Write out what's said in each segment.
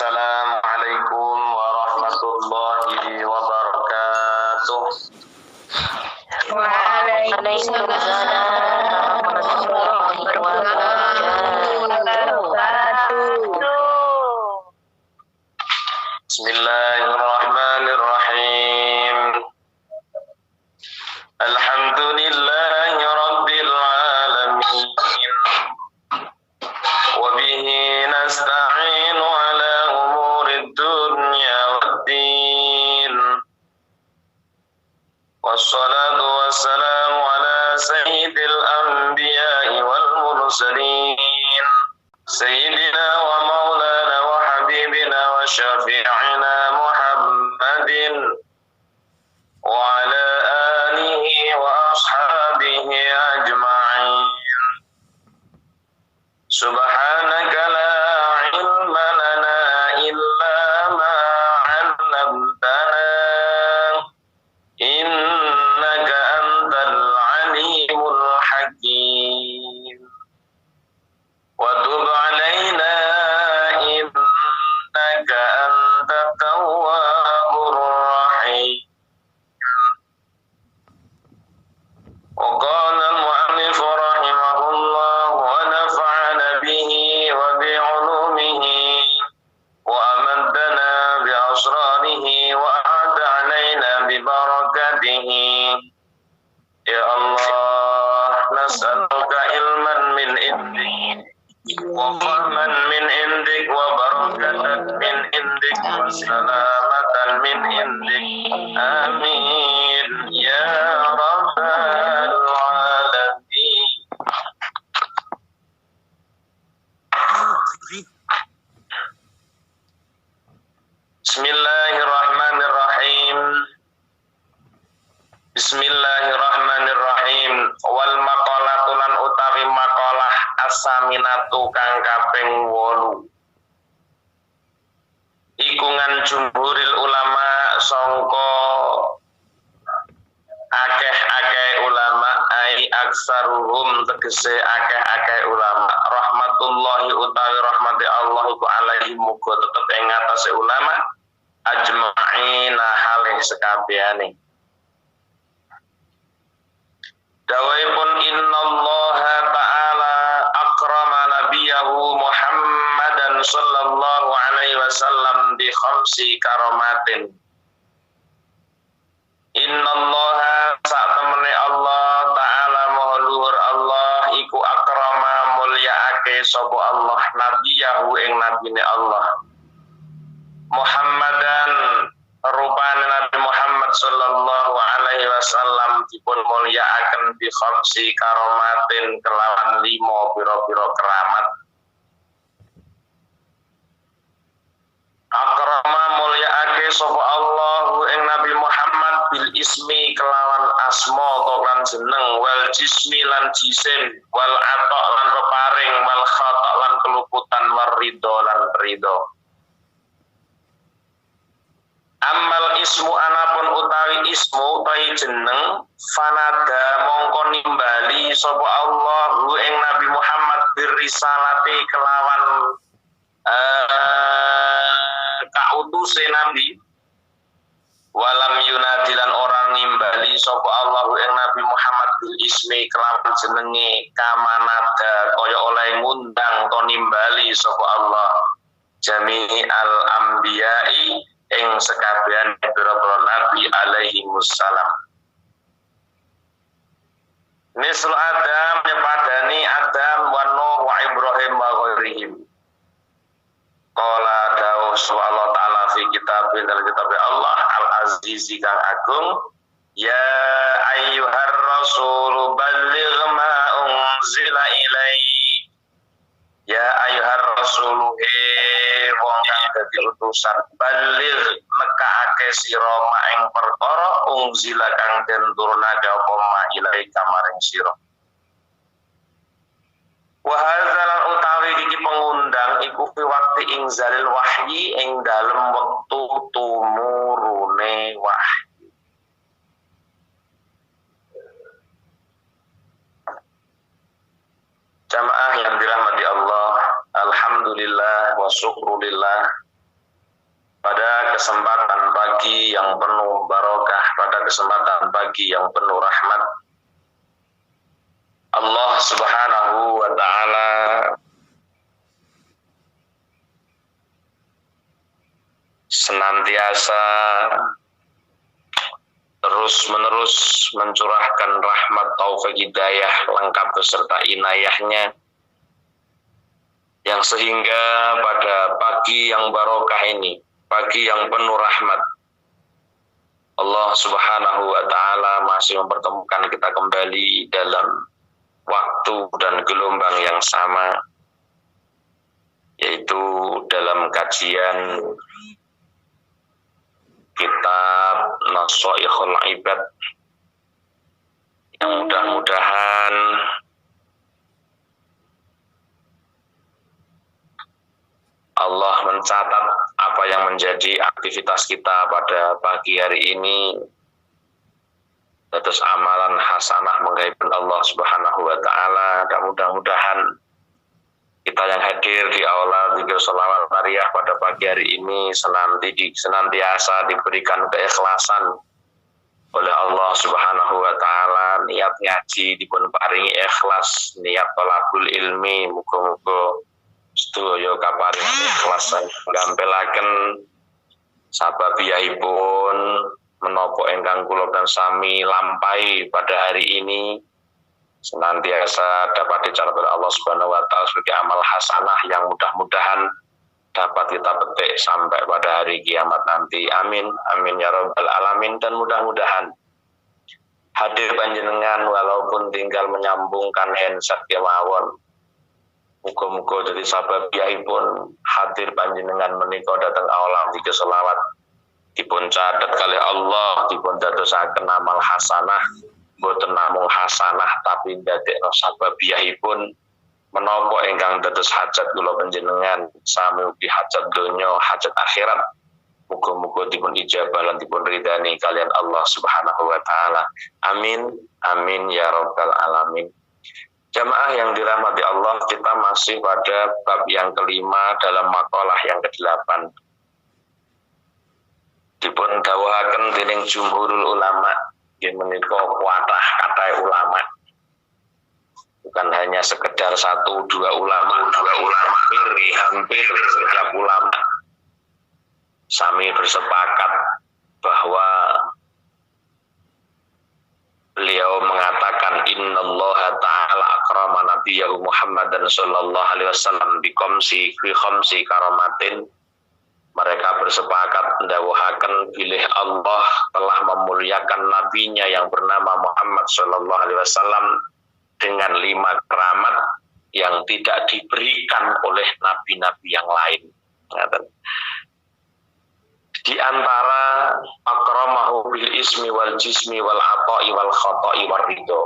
Assalamualaikum warahmatullahi wabarakatuh. Waalaikumsalam warahmatullahi wabarakatuh. Bismillahirrahmanirrahim. Alhamdulillahi rabbil alamin. Wa bihi nasta'inu ala umurid dunya waddin. Wassalatu wassalamu ala sayyidil anbiya'i wal mursalin. Sayyidina wa maulana wa habibina wa syafi'ina Muhammadin wa ala alihi wa ashabihi ajma'in. Subhanaka la ilma lana illa ma 'allamtana innaka antal alimul hakim. Wa tub 'alaina innaka antat tawwabur rahim. Wa qala al-mu'allif rahimahullah wa nafa'ana bihi wa bi'ulumihi wa amaddana bi asrarihi wa a'ada 'alaina bi barakatihi. Ya Allah, nas'aluka ilman min indik wa fahman min indik wa barakatan min indik wa salamatan min indik. Amin ya rabbal alamin. Bismillahirrahmanirrahim. Bismillahirrahmanirrahim. Wal maqalatulan utawi maqalah asaminatu kang kaping 8. Iku ngan jumhuril ulama sangka akeh-akeh ulama ai aksaruhum tegese akeh-akeh ulama rahmatullahi utawi rahmati Allah iku alaihi muga tetep ing atase ulama ajma'ina halih sekabehane. Dawahipun innallaha ta'ala akrama nabiyahu Muhammadan sallallahu alaihi wasallam bi khamsi karamatin. Innallaha sak temene Allah ta'ala maha luhur Allah iku akrama mulyaake sapa Allah nabiyahu ing nabine Allah Muhammadan rupane Nabi Muhammad sallallahu alaihi wasallam dipun mulyakaken bi khamsi karamatin kelawan 5 pira-pira keramat. Akrama mulyaake sapa Allah ing Nabi Muhammad bil ismi kelawan asma lan jeneng wal jismi lan jisim wal ata lan peparing wal khata lan keluputan war ridho lan ridho. Amal ismu anapun utawi ismu utawi jeneng fanada mongko nimbali sapa Allah ing Nabi Muhammad birisalati kelawan kautuse Nabi walam yunadilan orang nimbali sapa Allah ing Nabi Muhammad bil ismi kelawan jenenge kamanada kaya oleh ngundang to nimbali sapa Allah jami'i al anbiya'i ing sekabehan pira-pira nabi alaihi wassalam. Misal Adam nyepadani Adam wa Nuh wa Ibrahim wa ghairihim. Qala dawuh Allah taala fi kitabin dalam kitab Allah al-azizi kang agung ya ayyuhar rasul balligh ma unzila ilaihi. Ya ayyuhar rasul wong kang dadi utusan baligh nekake sira maing perkara unzila kang den turunake apa ma ilaika maring sira. Wa hadzal utawi iki pengundang iku fi wektu ingzalil wahyi ing dalem wektu tumurune wahyi. Jamaah yang dirahmati Allah, alhamdulillah wa syukurillah. pada kesempatan pagi yang penuh barokah, pada kesempatan pagi yang penuh rahmat, Allah Subhanahu wa ta'ala senantiasa terus-menerus mencurahkan rahmat, taufik, hidayah lengkap beserta inayahnya, yang sehingga pada pagi yang barokah ini, pagi yang penuh rahmat, Allah Subhanahu wa ta'ala masih mempertemukan kita kembali dalam waktu dan gelombang yang sama, yaitu dalam kajian kitab Nashaikhul Ibad, yang mudah-mudahan Allah mencatat apa yang menjadi aktivitas kita pada pagi hari ini, terus amalan hasanah mengghaibkan Allah Subhanahu wa ta'ala, dan mudah-mudahan kita yang hadir di aula zikir sholawat bariyah pada pagi hari ini senantiasa diberikan keikhlasan oleh Allah Subhanahu wa ta'ala. Niat ngaji dipun paringi ikhlas, niat thalabul ilmi muga-muga sedaya kaparing ikhlas gampelaken sababiyahipun menapa ingkang kula dan sami lampahi pada hari ini senantiasa dapat dicatat oleh Allah Subhanahu wa ta'ala sebagai amal hasanah yang mudah-mudahan dapat kita petik sampai pada hari kiamat nanti. Amin, amin ya rabbal alamin. Dan mudah-mudahan hadir panjenengan walaupun tinggal menyambungkan handset kemawon, muga-muga jadi sababiyahipun hadir panjenengan menika datang aula zikir selawat dipun catet kali Allah, dipun dadosaken amal hasanah, boten namung hasanah tapi ndadekno sababiyahipun menapa ingkang dados hajat kula panjenengan sami ugi hajat donya, hajat akhirat, muga-muga dipun ijabah lan dipun ridani kalian Allah Subhanahu wa ta'ala. Amin, amin ya rabbal alamin. Jamaah yang dirahmati Allah, kita masih pada bab yang kelima dalam makalah yang ke-8. Dipun dawuhaken dening jumhurul ulama, nggih menika kuatah kathah ulama. Bukan hanya sekedar satu dua ulama, hampir setiap ulama sami bersepakat bahwa beliau mengatakan innallaha ta'ala akrama nabiyyahu Muhammadan sallallahu alaihi wasallam bi khamsi karamatin. Mereka bersepakat mendawuhaken bilih Allah telah memuliakan nabinya yang bernama Muhammad sallallahu alaihi wasallam dengan 5 keramat yang tidak diberikan oleh nabi-nabi yang lain. Di antara akramahu bil ismi wal jismi wal ata'i wal khata'i wal ridho,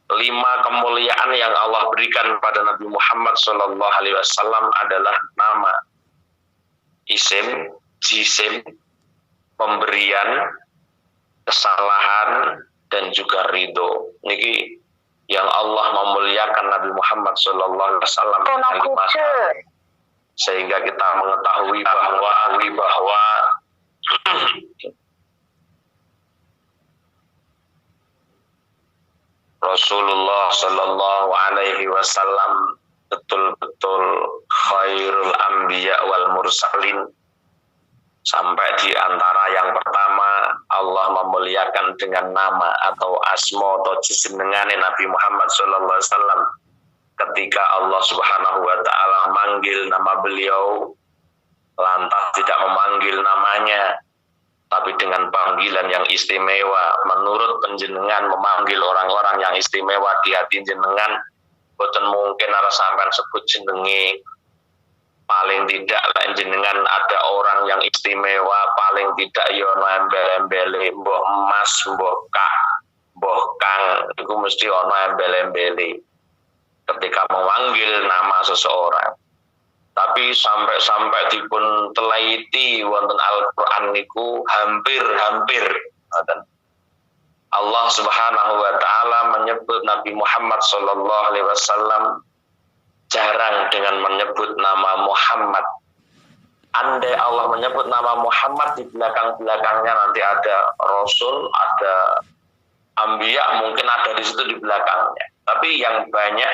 5 kemuliaan yang Allah berikan pada Nabi Muhammad sallallahu alaihi wasallam adalah nama, isim, jisim, pemberian, kesalahan, dan juga ridho. Niki yang Allah memuliakan Nabi Muhammad sallallahu alaihi wasallam dengan 5 hal, sehingga kita mengetahui bahwa Rasulullah sallallahu alaihi wasallam betul-betul khairul anbiya wal mursalin. Sampai di antara yang pertama Allah memuliakan dengan nama atau asma atau jisim dengan Nabi Muhammad sallallahu alaihi wasallam. Ketika Allah Subhanahu wa ta'ala manggil nama beliau, lantas tidak memanggil namanya, tapi dengan panggilan yang istimewa. Menurut penjenengan memanggil orang-orang yang istimewa di hati jenengan, boten mungkin arep sampean sebut jenenge. Paling tidak jenengan ada orang yang istimewa, paling tidak ya ono embel-embele, mbok emas, mbok kang, itu mesti ono embel-embele ketika memanggil nama seseorang. Tapi sampai dipun teliti wonten Al-Qur'an niku hampir Allah Subhanahu wa ta'ala menyebut Nabi Muhammad sallallahu alaihi wasallam jarang dengan menyebut nama Muhammad. andai Allah menyebut nama Muhammad di belakang-belakangnya nanti ada Rasul, ada Anbiya, mungkin ada di situ di belakangnya. Tapi yang banyak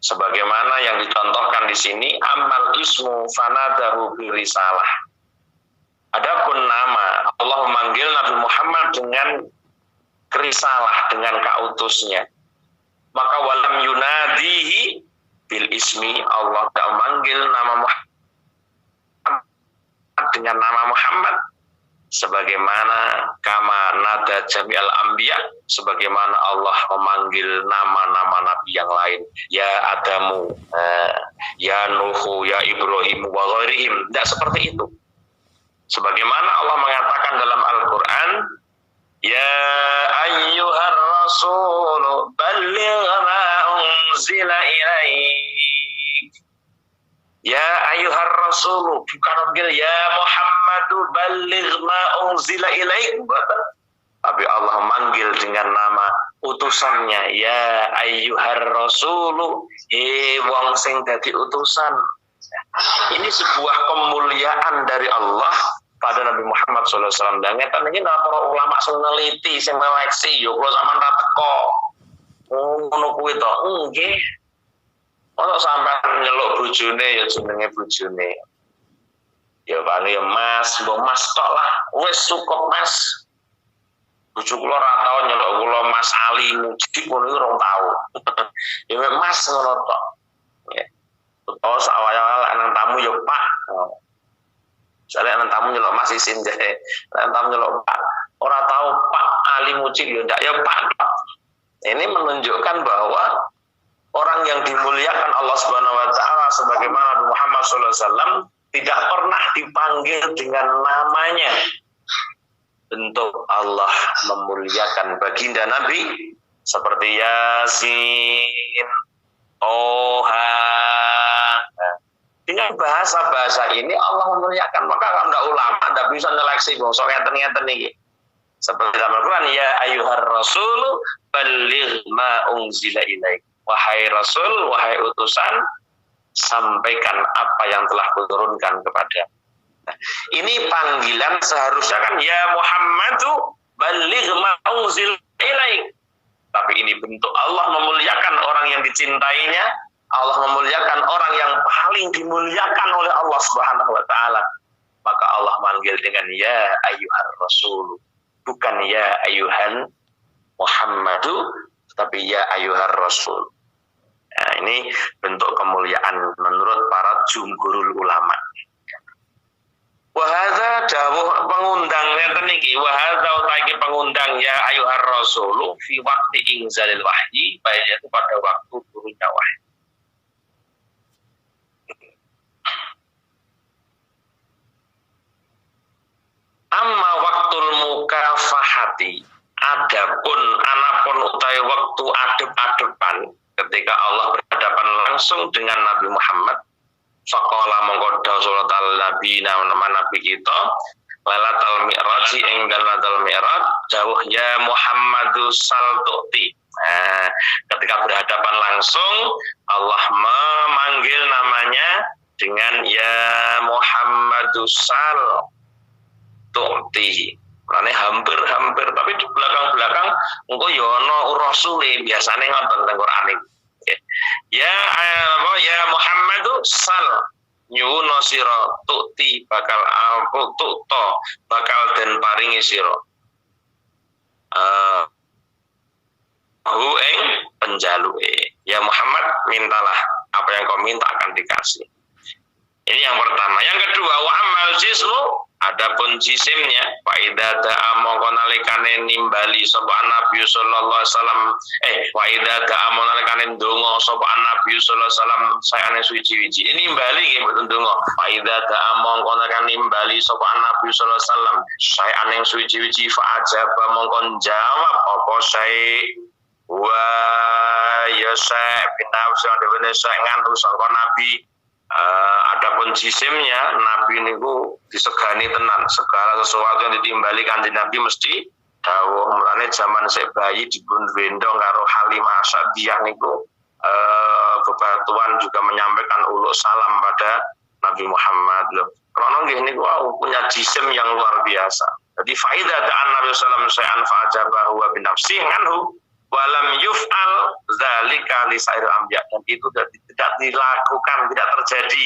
sebagaimana yang dicontohkan di sini, amal ismu fanadahu birisalah. Adapun nama, Allah memanggil Nabi Muhammad dengan kerisalah, dengan kautusnya. Maka walam yunadihi bil ismi, Allah tak memanggil nama Muhammad dengan nama Muhammad sebagaimana kama nada jami'al anbiya, sebagaimana Allah memanggil nama-nama nabi yang lain, ya Adamu, ya Nuhu, ya Ibrahim wa ghairihim. Tidak seperti itu. Sebagaimana Allah mengatakan dalam Al-Qur'an, ya ayyuhar rasul balligh ma unzila ilaik. Ya ayyuhar rasul, bukan manggil ya Muhammadu balligh ma unzila ilaik, tapi Allah manggil dengan nama utusannya, ya ayyuhar rasulu, wong sing dadi utusan. Ini sebuah kemuliaan dari Allah pada Nabi Muhammad SAW. Dan ngeten iki para ulama sing neliti, sing meleksi, yo kula sampean ra teko. Ngono kuwi to. Nggih. Ono sampean nyeluk bojone ya jenenge bojone. Ya paling ya Mas, mbok Mas tok lah. Wis cukup Mas. Bojo kula ra tau nyeluk kula Mas Ali Mujib ngono iki rong tau. Ya Mas ngono tok. Ya. Utawa sawaya nang tamu ya Pak. Misalnya nang tamu nyeluk Mas isin deh. Nang tamu nyeluk Pak. Ora tahu Pak Ali Mujib ya ndak ya Pak. Ini menunjukkan bahwa orang yang dimuliakan Allah Subhanahu wa taala sebagaimana Nabi Muhammad SAW tidak pernah dipanggil dengan namanya. Bentuk Allah memuliakan baginda Nabi seperti Yasin, Toha. Dengan bahasa-bahasa ini Allah memuliakan. Maka kalau tidak ulama tidak bisa nyeleksi bangsa ngeten-ngeten iki. Seperti dalam Al-Quran, ya ayyuhar rasulu balligh ma unzila ilaik. Wahai Rasul, wahai utusan, sampaikan apa yang telah kuturunkan kepada. Nah, ini panggilan seharusnya kan ya Muhammadu balligh ma unzila ilaik. Tapi ini bentuk Allah memuliakan orang yang dicintainya, Allah memuliakan orang yang paling dimuliakan oleh Allah Subhanahu wa taala. Maka Allah manggil dengan ya ayyuhar rasul, bukan ya ayyuhan Muhammadu, tetapi ya ayyuhar rasul. Nah, ini bentuk kemuliaan menurut para jumhurul ulama. Wahada dawuh pengundang ngeten iki, wahada utaiki pengundang ya ayyuhar rasul fi waqti inzalil wahyi, yaitu pada waktu turunnya wahyu. Amma waktul mukafahati, adapun anapun utai waktu adep-adepan ketika Allah berhadapan langsung dengan Nabi Muhammad, faqala mongko dawuh Nabi nama Nabi kita Lailatul Mi'raj ing Lailatul Mi'raj dawuh ya Muhammadu saltuti. Nah, ketika berhadapan langsung Allah memanggil namanya dengan ya Muhammadu sal tu'tihi. Karena hampir-hampir, tapi di belakang-belakang engko ya ana rasule biasane ngoten teng Quran iki. Ya Muhammadu sal nyuwun sira tu'ti bakal tukto bakal den paringi sira. Hu ing penjaluke. Ya Muhammad, mintalah apa yang kau minta akan dikasih. Ini yang pertama. Yang kedua, wa amal jismu, adapun jisimnya, fa idza da'a mongko nalikane nimbali sapa Nabi sallallahu alaihi wasallam, wa idza da'a mongko nalikane ndonga sapa Nabi sallallahu alaihi wasallam sayane suci-suci. Ini nimbali nggih mboten ndonga. Fa idza da'a mongko nalikane nimbali sapa Nabi sallallahu alaihi wasallam sayane suci-suci, fa ajaba mongko jawab apa sae wa ya sa binafsi dene saengan sangka Nabi. Adapun jisimnya Nabi niku disegani tenan, segala sesuatu yang ditimbali kanjeng Nabi mesti dawuh. Mulane zaman sik bayi dipun gendong karo Halimah Sa'diyah niku bebatuan juga menyampaikan uluk salam pada Nabi Muhammad loh. Karena nggih niku punya jisim yang luar biasa. Jadi faida da'an Nabi sallallahu alaihi wasallam fa'ajabahu wa binafsi anhu wa lam yuf'al dzalika li sairil anbiya, dan itu tidak dilakukan, tidak terjadi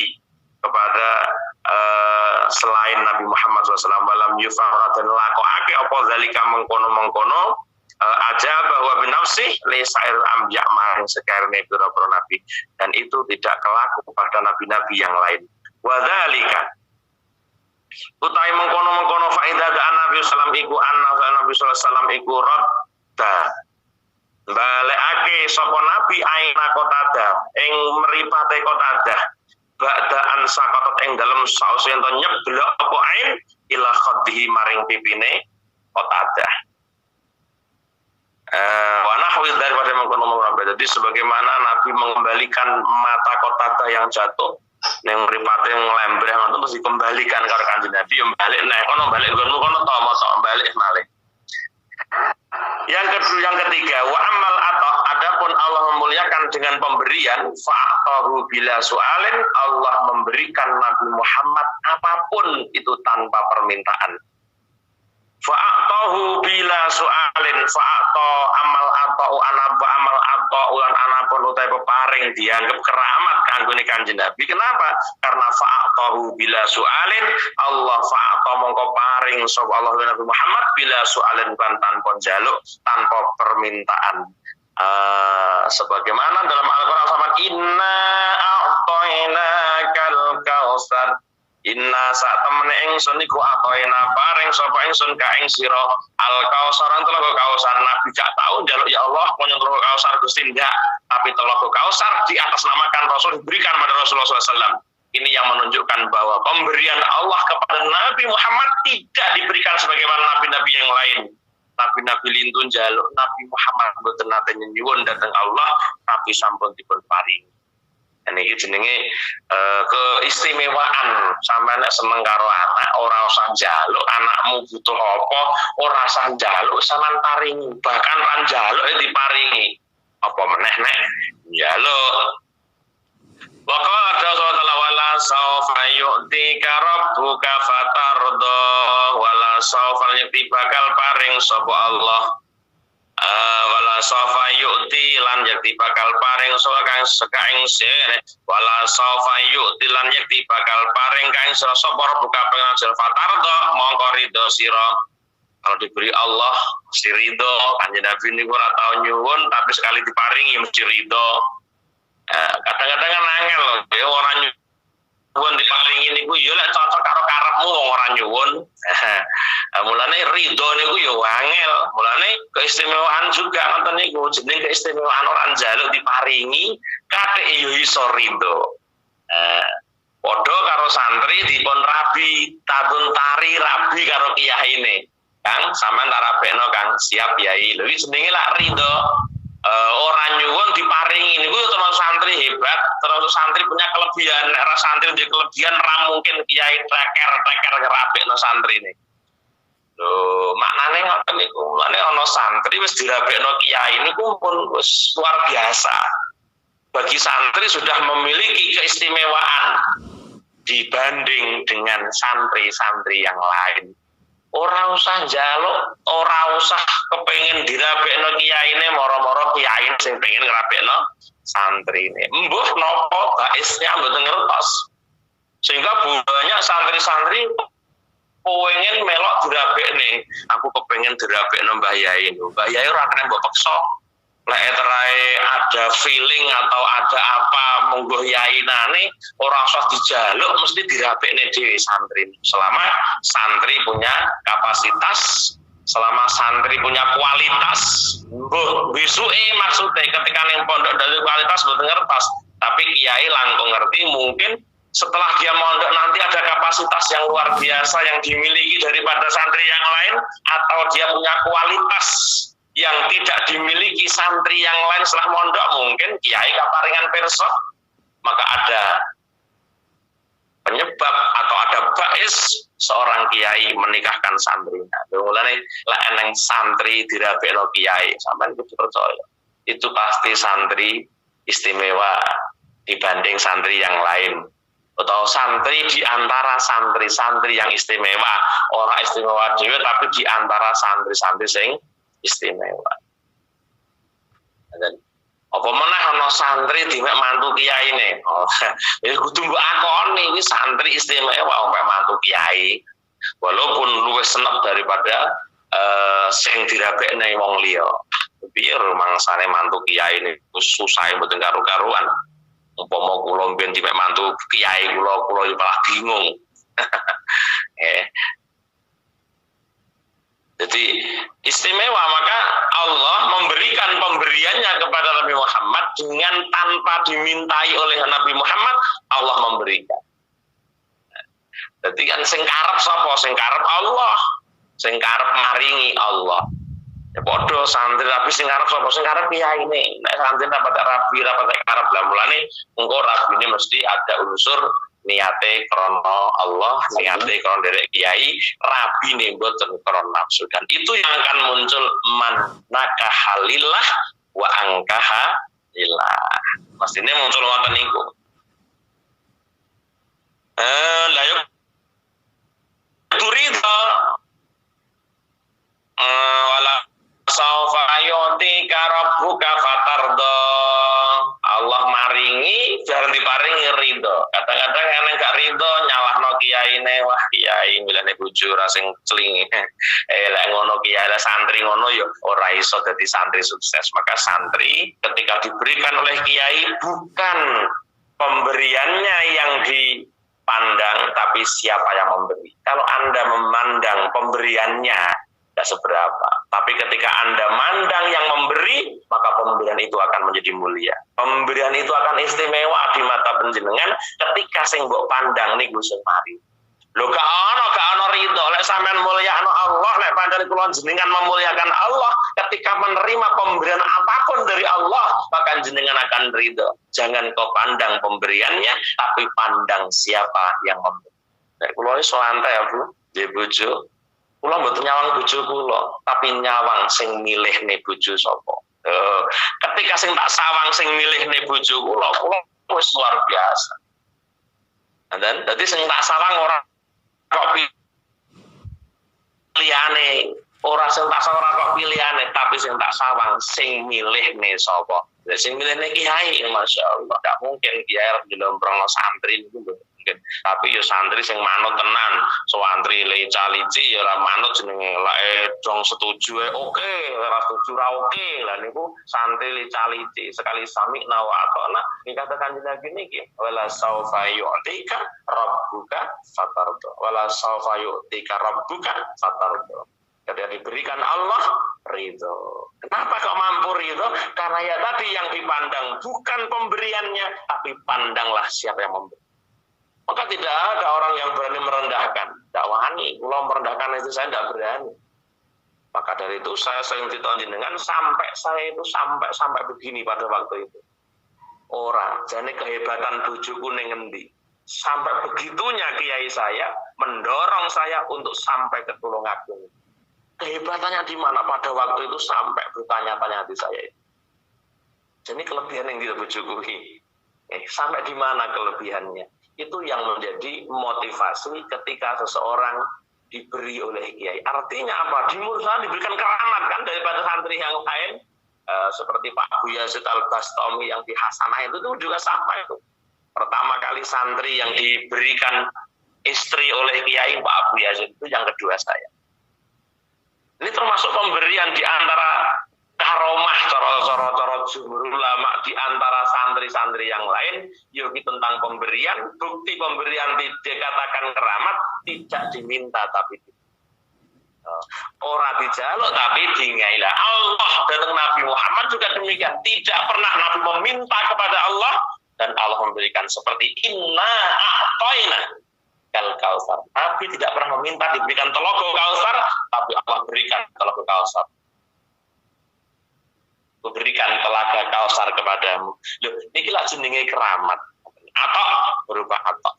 kepada selain Nabi Muhammad SAW. Wa lam yuf'al dan lakokake apa dzalika mengkono-mengkono ajabah wa binafsi li sairil anbiya maring sekarene pira-pira nabi, dan itu tidak kelaku pada nabi-nabi yang lain. Wa dzalika utai mengkono-mengkono faedah da'an Nabi sallam iku anna Nabi sallam iku radda balekake sapa nabi aina Qatadah ing mripate Qatadah ba'da an saqatat ing dalem saus yen to nyeblok apa ain ila khaddihi maring pipine Qatadah. Wa nahwi daripada mengkono-mengkono. Jadi sebagaimana Nabi mengembalikan mata Qatadah yang jatuh yang mripate nglembreh ngono terus dikembalikan karo Kanjeng Nabi, yo balik nek kono balik nggonmu kono to mosok balik malih. Yang ketiga, wa amal atau adapun Allah memuliakan dengan pemberian, fa'tahu bila su'alin, Allah memberikan Nabi Muhammad apapun itu tanpa permintaan. Fa'tahu bila su'alin, fa'ta amal atau amal atau ulan anapun utai peparing dianggap keramat kanggone Kanjeng Nabi. Kenapa? Karena fa'tahu bila su'alin, Allah fa'ta mongko paring sapa Allah Nabi Muhammad bila su'alin kan tanpa njaluk, tanpa permintaan. Sebagaimana dalam Al-Qur'an sama inna a'tainakal kautsar, inna sak temene ingsun iku atoina paring sapa ingsun ka ing sira al kausar telaga kausar. Nabi gak tahu njaluk ya Allah punya telaga kausar Gusti ndak, tapi telaga kausar di atas namakan Rasul diberikan pada Rasulullah SAW. Ini yang menunjukkan bahwa pemberian Allah kepada Nabi Muhammad tidak diberikan sebagaimana nabi-nabi yang lain. Nabi-nabi lintun njaluk, Nabi Muhammad mboten nate nyuwun dhateng Allah, tapi sampun dipun paring. Ini jenenge keistimewaan. Sampai nek seneng karo anak ora usah njaluk, anakmu butuh apa ora usah njaluk, sampean paringi, bahkan ran njaluk diparingi. Apa meneh nek njaluk. Wa qala ta'ala wala sawfa yu'tika rabbuka fatarda, wala sawfa yu'ti bakal paring sapa Allah. Wala sawfa yu'ti lan yakti bakal paring sapa kang sekaing sene, wala sawfa yu'ti lan yakti bakal paring kang sapa buka pengajar fatardo mongko ridho sira. Kalau diberi Allah mesti ridho. Kanjeng Nabi niku ora tau nyuwun tapi sekali diparingi mesti ridho. Kadang-kadang kan angel lho, ya ora nyuwun diparingi niku ya lek cocok karo karepmu wong ora nyuwun. Mulane ridho niku ya angel. Mulane keistimewaan juga nonton niku jeneng keistimewaan orang njaluk diparingi kathik ya iso ridho. Padha karo santri dipun rabi, tatun tari rabi karo kiyaine. Kang sampean tak rabekno Kang, siap Yai. Lha iki jenenge lak ridho. Orang nyuwun diparingi niku terus santri hebat, terus santri punya kelebihan. Nek santri duwe kelebihan ra mungkin kiai treker ngerabekno santrine. Lho, maknane ngoten niku. Maknane ana santri wis dirabekno kiai niku pun wis luar biasa. Bagi santri sudah memiliki keistimewaan dibanding dengan santri-santri yang lain. Ora usah njaluk, ora usah kepengin dirabekno kiyaine, moro-moro kiyaine sing pengen ngrabekno santrine. Mbuh napa baisnya mboten ngertos. Sehingga banyak santri-santri pengen melok dirabekne. Aku kepengin dirabekno Mbah Yai. Mbah Yai ora kena mbok peksa. Lek eterae ada feeling atau ada apa monggo yainane ora usah dijaluk, mesti dirabekne dhewe santri. Selama santri punya kapasitas, selama santri punya kualitas, besuke maksudnya ketika ning pondok dari kualitas mboten ngertos, tapi kiai langkung ngerti mungkin setelah dia mondok nanti ada kapasitas yang luar biasa yang dimiliki daripada santri yang lain, atau dia punya kualitas yang tidak dimiliki santri yang lain setelah mondok, mungkin kiai kaparingan pirsa, maka ada penyebab atau ada bais seorang kiai menikahkan santrinya. Mulane lek eneng santri dirabekno kiai, sampean kudu percaya itu pasti santri istimewa dibanding santri yang lain. atau santri di antara santri-santri yang istimewa, orang istimewa dhewe tapi di antara santri-santri sing istimewa. Dan apa meneh ana santri dimek mantu kiyaine. Oh, wis kudu mbok akoni iki santri istimewa sampai mantu kiai. Walaupun luwih senep daripada sing dirabekne wong liya. Piye rumangsane mantu kiai niku susah mboten karo-karuan. Umpama kula mben dimek mantu kiai kula yo malah bingung. Jadi istimewa, maka Allah memberikan pemberiannya kepada Nabi Muhammad dengan tanpa dimintai oleh Nabi Muhammad, Allah memberikan. Jadi kan sing karep sapa? Sing karep Allah. Sing karep maringi Allah. Ya padha santri tapi sing arep sapa? Sing arep kiyaine. Nek santri dapat rabi dapat karep lah mulane engko rabine mesti ada unsur niate krana Allah, niate krana derek kiai, rabine mboten krana nafsu. Dan itu yang akan muncul man nakahalillah wa angkaha lillah. Mestine muncul ngoten niku. La yuk turida wala saufa yu'tika rabbuka fatarda. Allah maringi jangan diparingi ridho. Kadang-kadang yang gak ridho nyalahno kiyaine, wah kiai milane bojo ra sing celingi. Lek ngono kiai lah santri ngono ya ora iso dadi santri sukses. Maka santri ketika diberikan oleh kiai bukan pemberiannya yang dipandang tapi siapa yang memberi. Kalau Anda memandang pemberiannya tidak seberapa. Tapi ketika Anda mandang yang memberi, maka pemberian itu akan menjadi mulia. Pemberian itu akan istimewa di mata panjenengan ketika sing mbok pandang niku sing mari. Lho gak ono ridho lek sampean mulyakno Allah, lek pancen kula jenengan memuliakan Allah, ketika menerima pemberian apapun dari Allah, maka jenengan akan ridho. Jangan kau pandang pemberiannya, tapi pandang siapa yang memberi. Lek kula iso santai ya, Bu. Nggih bojo. Kula mboten nyawang bojo kula, tapi nyawang sing milihne bojo sapa. Ketika sing tak sawang sing milihne bojo kula wis luar biasa. Dan dadi sing tak sawang ora kok pilihane, ora sing tak sawang ora kok pilihane, tapi sing tak sawang sing milihne sapa. Lah sing milihne kiai, masyaallah. Gak mungkin kiai arep njlomprongno santri niku mboten. Tapi yo santri sing manut tenan, santri le calici ya ora manut jenenge lek dong setuju oke, ora setuju ra oke. Lah niku santri le calici sekali sami nawa atona dikatakan jenenge niki wala saufa yu'tika rabbuka fatardo wala saufa yu'tika rabbuka fatardo. Ketika diberikan Allah ridho. Kenapa kok mampu ridho? Karena ya tadi yang dipandang bukan pemberiannya, tapi pandanglah siapa yang memberi. Maka tidak ada orang yang berani merendahkan. Dakwahani, kalau merendahkan itu saya tidak berani. Maka dari itu saya sering ditonton dengan sampai saya itu sampai begini pada waktu itu. Orang, jadi kehebatan bojoku ning ngendi. Sampai begitunya kiai saya mendorong saya untuk sampai ke Tulungagung. Kehebatannya di mana pada waktu itu sampai bertanya-tanya di saya. Jadi kelebihan yang tidak bojoku sampai di mana kelebihannya? Itu yang menjadi motivasi ketika seseorang diberi oleh kiai. Artinya apa? Di Musa diberikan keramat kan daripada santri yang lain. Seperti Pak Buya Yazid Al-Bastami yang di Hasanah itu juga sama itu. Pertama kali santri yang diberikan istri oleh kiai Pak Buya Yazid itu yang kedua saya. Ini termasuk pemberian di antara karomah cara jumhur ulama di antara santri-santri yang lain. Yogi tentang pemberian, bukti pemberian dikatakan keramat tidak diminta tapi ora dijaluk tapi dingailah. Allah datang Nabi Muhammad juga demikian, tidak pernah Nabi meminta kepada Allah dan Allah memberikan seperti inna a'toina kal kausar. Nabi tidak pernah meminta diberikan telaga kausar, tapi Allah berikan telaga kausar. Berikan telaga kausar kepadamu. Loh, ini lah jenenge keramat. Atau berupa atau.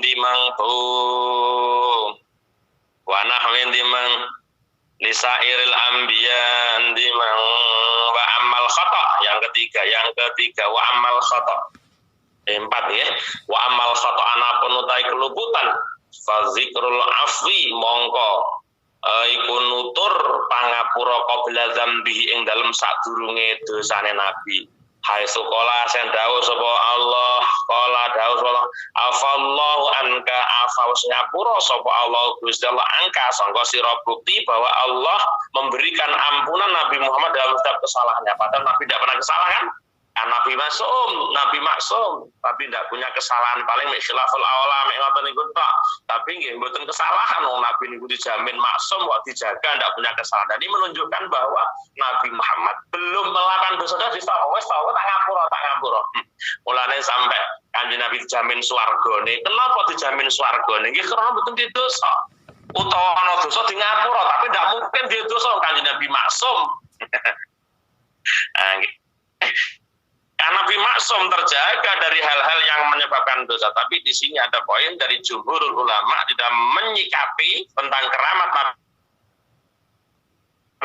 Dimang wa nahwin dimang lisairil anbiya dimang wa amal khata, yang ketiga wa amal khata. 4 ya. Wa amal khata anapun utai keluputan fa zikrul afwi mongko iku nutur pangapura qabla dzambi ing dalem sadurunge dosane nabi. Hai sukola sen dawuh sapa Allah, qala dawuh sapa afallahu anka afaus nyapura sapa Allah Gusti Allah angka sangka sira bukti bahwa Allah memberikan ampunan Nabi Muhammad dalam setiap kesalahannya. Padahal Nabi tidak pernah kesalahan. Nabi maksum, tapi tidak punya kesalahan, paling khilaful aula mek ngoten niku tok. Tapi nggih mboten kesalahan, Nabi niku dijamin maksum kok dijaga tidak punya kesalahan. Ini menunjukkan bahwa Nabi Muhammad belum melakukan dosa wis tak ngapura. Mulane sampai Kanjeng Nabi dijamin swargane. Kenapa dijamin swargane? Nggih karena mboten dosa. Utawa ana dosa di ngapura, tapi tidak mungkin dia dosa Kanjeng Nabi maksum. Karena Nabi maksum terjaga dari hal-hal yang menyebabkan dosa. Tapi di sini ada poin dari jumhurul ulama tidak menyikapi tentang keramat Nabi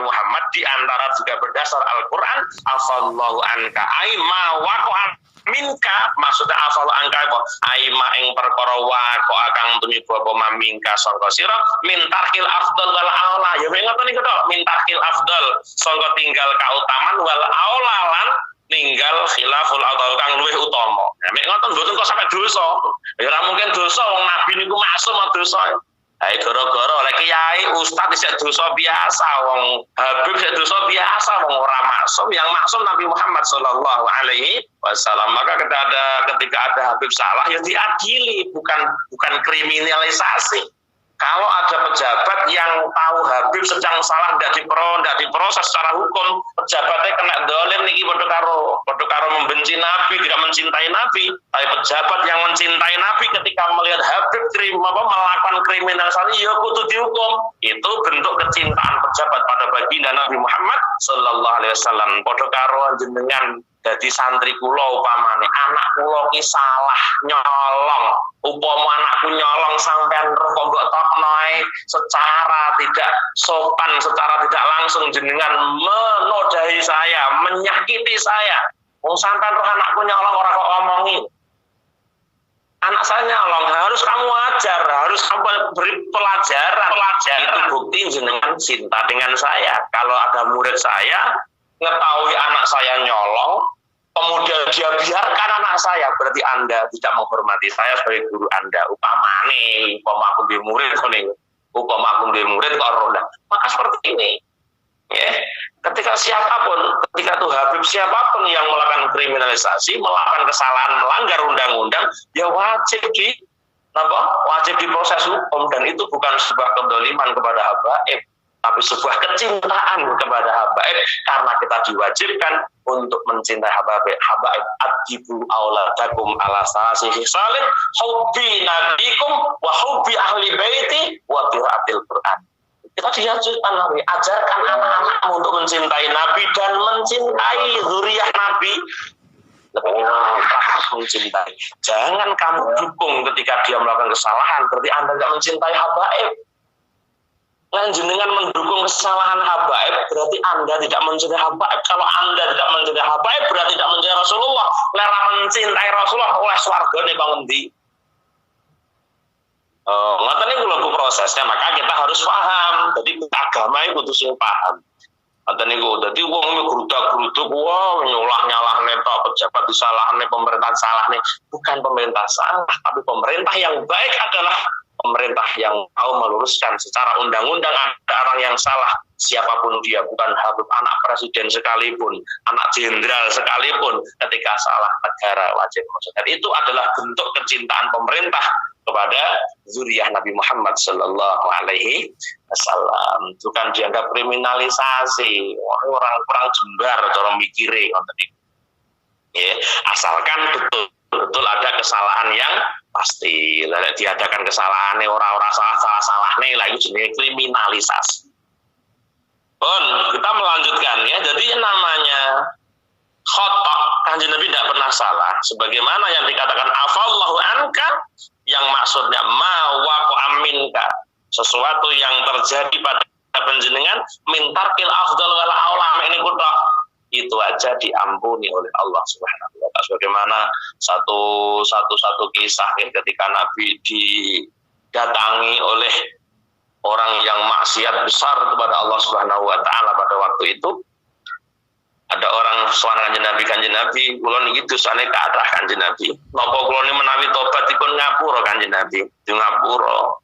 Muhammad di antara juga berdasar Al-Quran. Afallahu anka aima waqa'an minka, maksudnya afallahu anka apa? Aima ing perkara waqa'a kang tumiba apa mamingka sangka sira mintarkil afdal wal aula. Ya ngoten niku tok, mintarkil afdal sangka tinggal kautaman wal aula lan ninggal khilaful atau kang luwih utama. Nek ngoten mboten kok sampai dosa. Ya ora mungkin dosa wong nabi niku maksum dosa. Hai gara-gara oleh kiai ustaz isih dosa biasa, wong Habib isih dosa biasa, wong ora maksum. Yang maksum Nabi Muhammad sallallahu alaihi wasallam. Maka ketika ada Habib salah ya diadili, bukan kriminalisasi. Kalau ada pejabat yang tahu Habib sedang salah tidak diproses secara hukum, pejabatnya kena dolim niki padha karo membenci Nabi, tidak mencintai Nabi. Tapi pejabat yang mencintai Nabi ketika melihat Habib melakukan kriminalisasi, ya kudu dihukum. Itu bentuk kecintaan pejabat pada baginda Nabi Muhammad sallallahu alaihi wasallam. Padha karo jenengan dadi santri kula upamane anak kula ki salah nyolong, upama anakku nyolong sampean roh kok mbok toknoe secara tidak sopan, secara tidak langsung jenengan menodai saya, menyakiti saya. Wong sampean roh anakku nyolong ora kok ngomongin. Anak saya nyolong, harus kamu ajar, harus kamu beri pelajaran. Itu bukti jenengan cinta dengan saya. Kalau ada murid saya mengetahui anak saya nyolong, kemudian dia biarkan anak saya, berarti Anda tidak menghormati saya sebagai guru Anda. Upama aku di murid kok roda. Maka seperti ini. Ya, ketika tuh Habib siapapun yang melakukan kriminalisasi, melakukan kesalahan, melanggar undang-undang, ya wajib diproses hukum, dan itu bukan sebuah kedoliman kepada habaib, tapi sebuah kecintaan kepada habaib, karena kita diwajibkan untuk mencintai habaib. Adibu auladakum ala salasi hisalin hubbi nabikum wa hubbi ahli baiti wa qiraatil Qur'an. Kita diajarkan Nabi, ajarkan anak-anakmu untuk mencintai Nabi dan mencintai zuriyah Nabi. Lebih mencintai. Jangan kamu dukung ketika dia melakukan kesalahan, berarti Anda tidak mencintai habaib. Jenengan mendukung kesalahan habaib, berarti Anda tidak mencintai habaib. Kalau Anda tidak mencintai habaib, berarti tidak mencintai Rasulullah. Lara mencintai Rasulullah oleh swargane kok ngendi? Ngoten niku lho prosesnya, maka kita harus paham. Jadi agama itu kudu sing paham. Ngoten niku. Dadi wong gerudak-geruduk nyalahne tok pejabat disalahne, pemerintah salahne. Bukan pemerintah salah, tapi pemerintah yang baik adalah pemerintah yang mau meluruskan secara undang-undang. Ada orang yang salah, siapapun dia, bukan Habib, anak presiden sekalipun, anak jenderal sekalipun, ketika salah negara wajib proses. Dan itu adalah bentuk kecintaan pemerintah kepada zuriyah Nabi Muhammad sallallahu alaihi wasallam. Itu kan dianggap kriminalisasi, orang kurang jembar cara mikire ngoten iki. Ya, asalkan betul ada kesalahan yang pasti. Lah diadakan kesalahannya orang-orang salah-salah nih lagi jenis kriminalisasi. Kita melanjutkan ya. Jadi namanya khata, Kanjeng Nabi tidak pernah salah. Sebagaimana yang dikatakan afallahu anka, yang maksudnya ma waqa'a minka, sesuatu yang terjadi pada panjenengan mintarkil afdal wal aula ini kudu itu aja diampuni oleh Allah Subhanahu wa taala. Sebagaimana satu kisah ketika Nabi didatangi oleh orang yang maksiat besar kepada Allah Subhanahu wa taala pada waktu itu. Ada orang sowan Kanjeng Nabi, kula niki dosane ke arah Kanjeng Nabi. Napa kula niki menawi tobatipun ngapura Kanjeng Nabi? Di ngapura.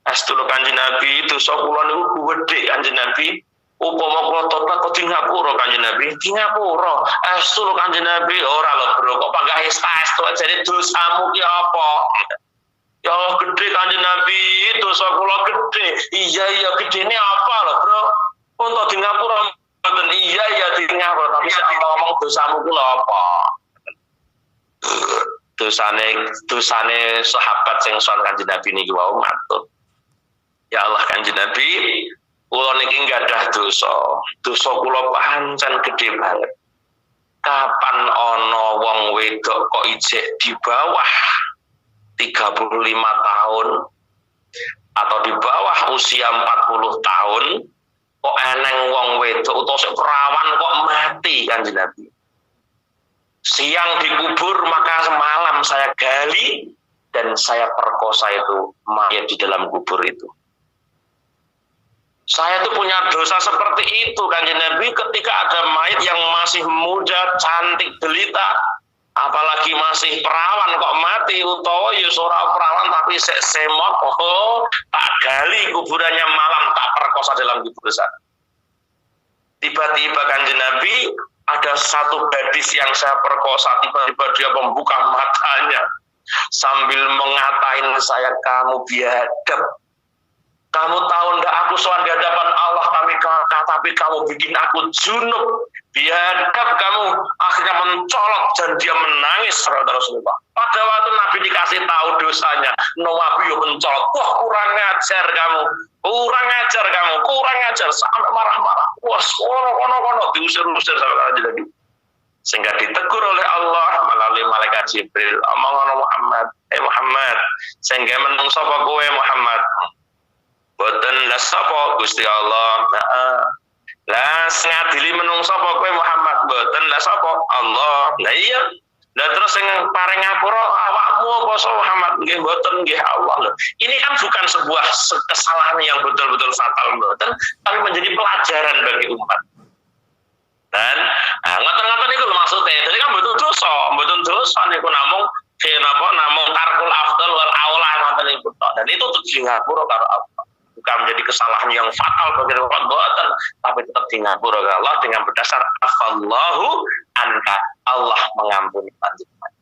Astulu Kanjeng Nabi dosa kula niku gedhe Kanjeng Nabi. Upama kula tobat kok di ngapura Kanjeng Nabi? Di ngapura. Astulu Kanjeng Nabi ora lho bro, kok panggah estu jare dosamu ki apa? Ya Allah gedhe Kanjeng Nabi, dosa kula gedhe. Iya gedene apa lho bro? Untuk di ngapura dan iya ya di ngapura, tapi saya ngomong dosamu kula apa? Dosane sahabat sing sowan Kanjeng Nabi niki wau matur. Ya Allah Kanjeng Nabi, kula niki nggadah dosa. Dosa kula pancen gedhe banget. Kapan ana wong wedok kok ijek di bawah 35 tahun atau di bawah usia 40 tahun kok eneng wong wedok utawa sik perawan kok mati Kanjeng Nabi. Siang dikubur maka malam saya gali dan saya perkosa itu mayat di dalam kubur itu. Saya itu punya dosa seperti itu Kanjeng Nabi ketika ada mayat yang masih muda, cantik, jelita, apalagi masih perawan kok mati utawa ya ora perawan tapi sek semok, tak gali kuburannya malam, tak perkosa dalam kubur sana. Tiba-tiba Kanjeng Nabi ada satu gadis yang saya perkosa, tiba-tiba dia membuka matanya sambil mengatain saya, kamu biadab. Kamu tahu enggak aku soal di hadapan Allah, tapi kamu bikin aku junub. Biadab kamu. Akhirnya mencolok dan dia menangis saudara Rasulullah. Pada waktu Nabi dikasih tahu dosanya, Nabi mencolok. Wah kurang ajar kamu. Kurang ajar. Sampai marah-marah. Wah kono diusir-usir saudara jadi. Sehingga ditegur oleh Allah melalui malaikat Jibril. Omong Muhammad, Muhammad, sehingga menung sapa kowe Muhammad. Boten la sapa Gusti Allah. Lah sing adili menungso apa kowe Muhammad? Boten la sapa Allah. Lah iya. Lah terus sing paring ngapura awakmu apa Muhammad? Nggih boten nggih Allah. Loh. Ini kan bukan sebuah kesalahan yang betul-betul fatal boten, tapi menjadi pelajaran bagi umat. Dan ngoten-ngoten itu maksudnya. Jadi kan betul dosa niku namung namung tarkul afdal wal aula ngoten niku. Dan itu untuk ngapura karo Allah. Bukan menjadi kesalahan yang fatal bagi umat boten, tapi tetap di ngapura Allah dengan berdasar afallahu anka, Allah mengampuni panjenengan.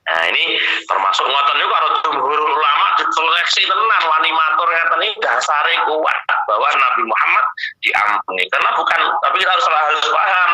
Nah ini termasuk ngoten niku karo jumhur ulama diseleksi tenan wani matur ngeten iki dasare kuat bahwa Nabi Muhammad diampuni. Karena bukan, tapi kita harus paham.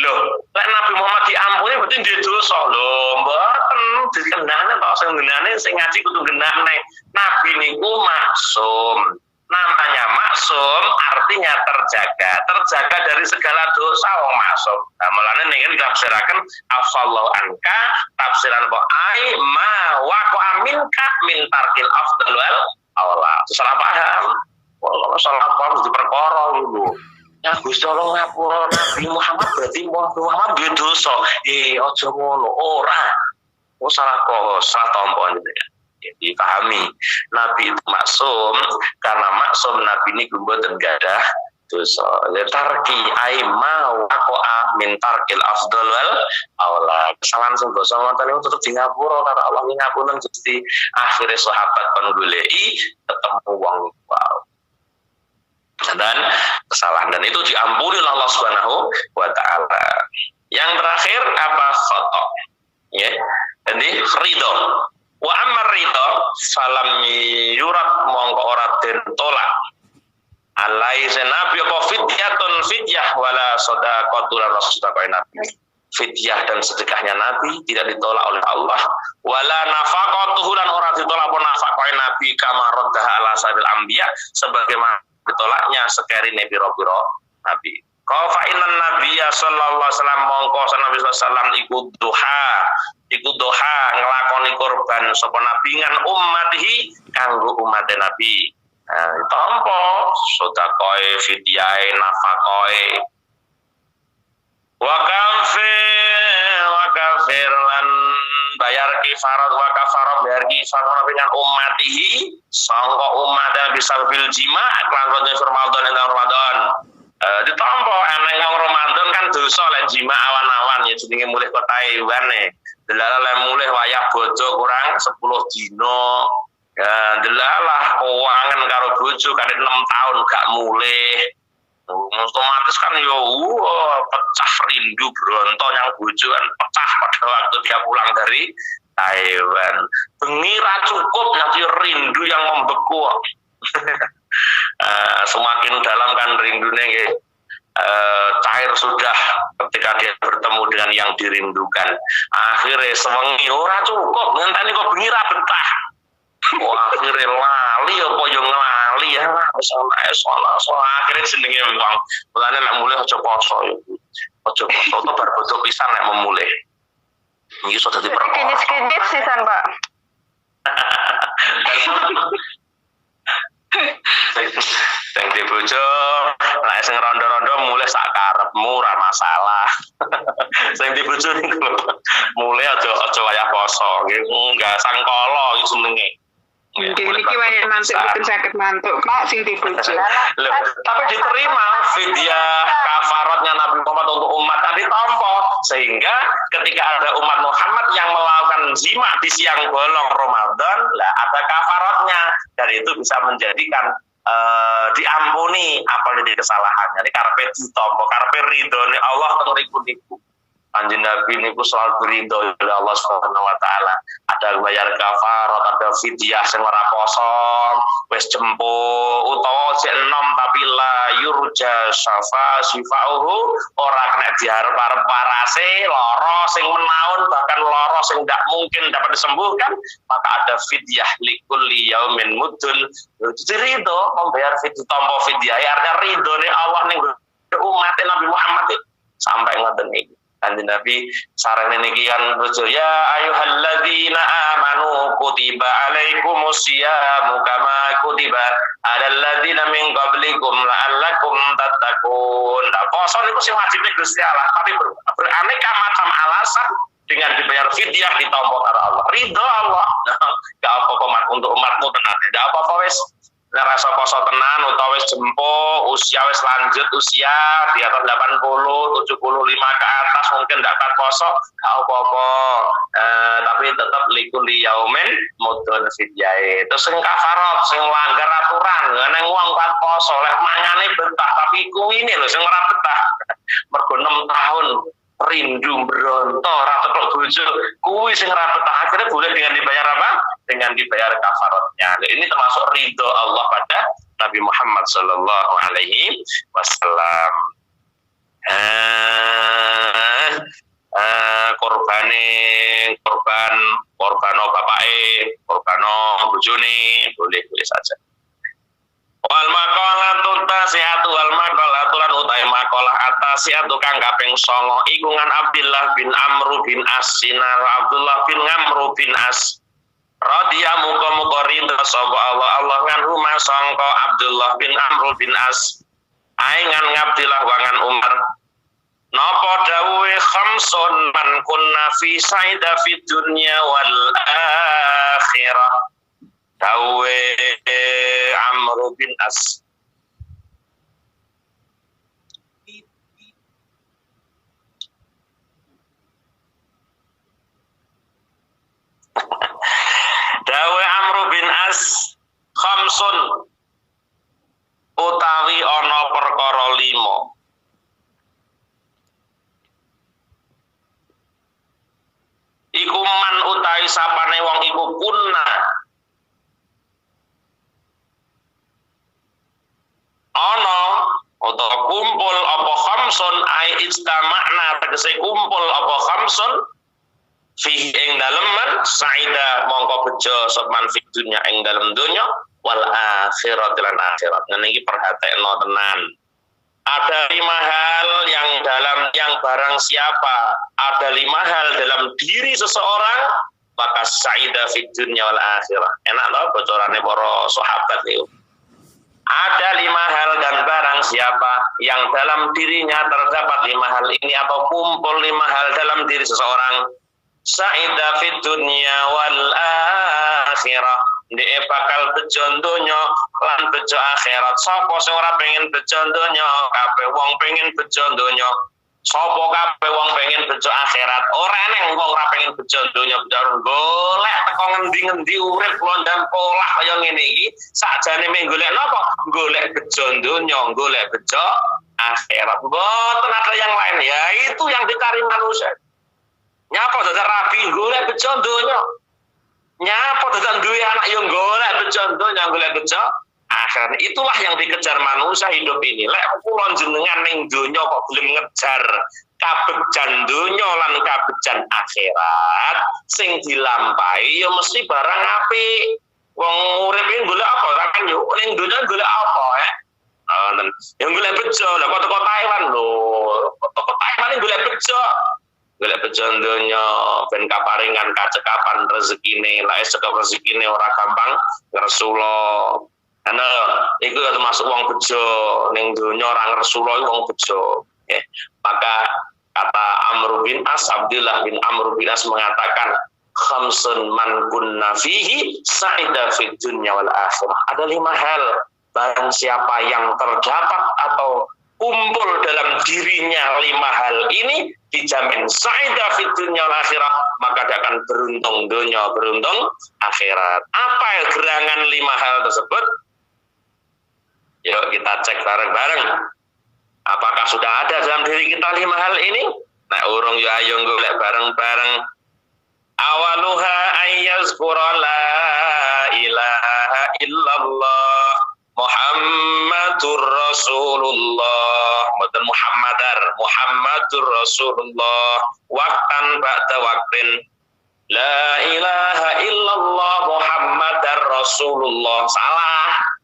Loh, lek Nabi Muhammad diampuni berarti dia dosa. Loh, mboten dikenane to sing genane sing ngaji kudu genane. Nabi niku maksum. Namanya maksum artinya terjaga dari segala dosa wong maksum. Nah, mulane ning ditafsiraken afallahu anka, tafsiran apa ai ma waqa minka min tarkil afdal wal aula. Salah paham. Kalau salah paham di perkara gitu. Ya Gusti Allah ngapura Nabi Muhammad berarti Muhammad duwe dosa. Aja ngono, ora. Salah tompo gitu ya. Jadi pahami Nabi itu maksum karena maksum Nabi ini mboten gadah dosa. Tarki ai ma waqa'a min tarkil afdal wal aula. Kesalahan sing dosa ngoten niku tetep di ngapura karo Allah ngapunten Gusti. Akhire sahabat kon goleki ketemu wong wow. Dan kesalahan dan itu diampuni oleh Allah Subhanahu wa taala. Yang terakhir apa? Khata. Ya. Jadi ridho. Wa ammar ridho salam yurat mongko ora den tolak. Alai senabi apa fidyah wala shadaqatul rasulullah nabi. Fidyah dan sedekahnya Nabi tidak ditolak oleh Allah. Wala nafaqatuhu lan ora ditolak apa nafaqah Nabi kama raddaha ala sabil anbiya sebagaimana ditolaknya sekerine pira-pira Nabi. Fa innan nabiyya sallallahu alaihi wasallam mongko Nabi sallallahu iku duha nglakoni korban sapa nabi ngan ummatihi kanggo umat Nabi. Tampa sedekah fidyae nafaqae wa kafir lan bayar kifarat wa kafarat bayar kifarat dengan ummatihi sangka umatnya bisa bil jima lan Ramadan dan Ramadan ditampa ana yang Ramadan kan dosa lek jima awan-awan ya jenenge mulih kota Iwan delala lek mulih wayah bojo kurang 10 dino ya delalah keuangan karo bojo kadek 6 tahun gak mulih otomatis kan yo pecah rindu bronto yang bojo kan pecah pada waktu dia pulang dari Taiwan bengi ra cukup nanti rindu yang membeku semakin dalam kan rindunya cair sudah ketika dia bertemu dengan yang dirindukan akhirnya sewengi ora cukup ngenteni kok bengi ra betah akhirnya lali apa yo nglali ya soal akhirnya jenenge wong mulane nek mulih aja poso to bar bodo pisan nek memulih iki iso dadi perkara kini sisan Pak sing di bojo nek sing rondo-rondo mulih sak karepmu ora masalah sing di bojo niku mulih aja wayah poso enggak sangkala iki jenenge iki wae mantuk mboten saged mantuk Pak sing di bojo tapi diterima fidyah kafaratnya Nabi Muhammad untuk umat tadi tampa sehingga ketika ada umat Muhammad yang melakukan zina di siang bolong Ramadan lah ada kafaratnya dan itu bisa menjadikan diampuni apa jadi kesalahannya ini karpe ditompo karpe ridhone Allah tentu niku Kanjeng Nabi niku selalu beridho oleh Allah Subhanahu wa taala. Ada bayar kafarat, ada fidyah sing ora poso, wis jempo utawa sik enom tapi la yurja sifauhu ora kena diharap-harap parase, lara sing menaun bahkan lara sing ndak mungkin dapat disembuhkan, maka ada fidyah likulli yaumin mudun. Ridho membayar fidyah tanpa fidyah artinya ridhone Allah ning umat Nabi Muhammad sampai ngoten iki. Kanjeng Nabi sarane niki kan bojo ya ayyuhalladzina amanu kutiba alaikumusyamu kama kutiba alal ladzina min qablikum la'allakum tattaqun. Nah, poso niku sing wajib Gusti Allah, tapi beraneka macam alasan dengan dibayar fidyah ditampa karo Allah. Ridho Allah. Gak apa-apa untuk umatmu tenan. Gak apa-apa wis rasa poso tenan utawa wis jempo usia wis lanjut usia di atas 80 75 ke atas mungkin dapat poso gak apa-apa tapi tetap likuli yaumin mudun fidyae terus sing kafarat sing langgar aturan nang wong kuat poso lek mangane betah tapi kuwi ne lho sing ora betah mergo 6 tahun rindu beronto ora tetok bojo kuwi sing ora betah akhirnya boleh dengan dibayar apa? Dengan dibayar kafaratnya. Ini termasuk ridho Allah pada Nabi Muhammad sallallahu alaihi wasallam. Korbano bapake, korbano bojone, boleh saja. Wal maqalatu tasihatu wal maqalatu lan utahe maqalah atasiatu kang kaping 9 iku ngan Abdullah bin Amr bin As sinar Abdullah bin Amr bin As radhiya muga-muga ridho sapa Allah ngan huma sangka Abdullah bin Amr bin As aingan Abdullah wangan Umar napa dawuhe khamsun man kunna fi saida fid dunya wal akhirah dawe Amr bin As dawe Amr bin As khamsun utawi ana perkara 5 iku man utawi sapane wong iku kunna ana utawa kumpul apa khamsun ai istama'na tegese kumpul apa khamsun fihi ing daleman saida mongko bejo sopan fi dunya ing dalem donya wal akhirat lan akhirat. Ngene iki perhatekno tenan. Ada 5 hal yang barang siapa ada 5 hal dalam diri seseorang maka saida fi dunya wal akhirah. Enak lho bocorane para sahabat niku. Ada 5 hal dan barang barang siapa yang dalam dirinya terdapat 5 hal ini atau kumpul 5 hal dalam diri seseorang, sa'ida fid dunya wal akhirah, dia bakal bejo donya lan bejo akhirat. Sapa sing ora pengen bejo donya? Kabeh wong pengen bejo donya. Sapa kabeh wong pengen bejo akhirat? Ora neng wong ora pengen bejo donya, golek teko ngendi-ngendi urip londan polah kaya ngene iki. Sakjane meh golek napa? Golek bejo donya, golek bejo akhirat. Mboten ada yang lain. Ya itu yang dicari manusia. Nyapa dadak rabi golek bejo donya. Nyapa dadak duwe anak yo golek bejo donya, golek bejo akhirat. Itulah yang dikejar manusia hidup ini. Lek kula jenengan ning donya kok belum ngejar kabejan donya lan kabejan akhirat, sing dilampahi ya mesti barang apik. Wong urip iki golek apa? Kan yo ning donya golek apa ya? Yang golek bejo. Lah kok teko Taiwan lho. Teko Taiwan golek bejo. Golek bejo donya ben kaparingan kacekapan rezekine. Lah sekap rezekine ora gampang ngresula. Karena itu termasuk wong bejo ning donya ora ngresula wong bejo. Maka kata Amr bin As, Abdullah bin Amr bin As mengatakan, khamsun man kunna fihi sa'ida fid dunya wal akhirah. Ada 5 hal barang siapa yang terdapat atau kumpul dalam dirinya 5 hal ini dijamin sa'ida fid dunya wal akhirah, maka dia akan beruntung dunia, beruntung akhirat. Apa gerangan 5 hal tersebut? Yuk kita cek bareng-bareng. Apakah sudah ada dalam diri kita 5 hal ini? Nah, urung yo ayo golek bareng-bareng. Awaluha ayyazkura la ilaha illallah Muhammadur Rasulullah. Mboten Muhammadur Rasulullah. Waktan ba'da waktin. La ilaha illallah Muhammadar Rasulullah. Salah.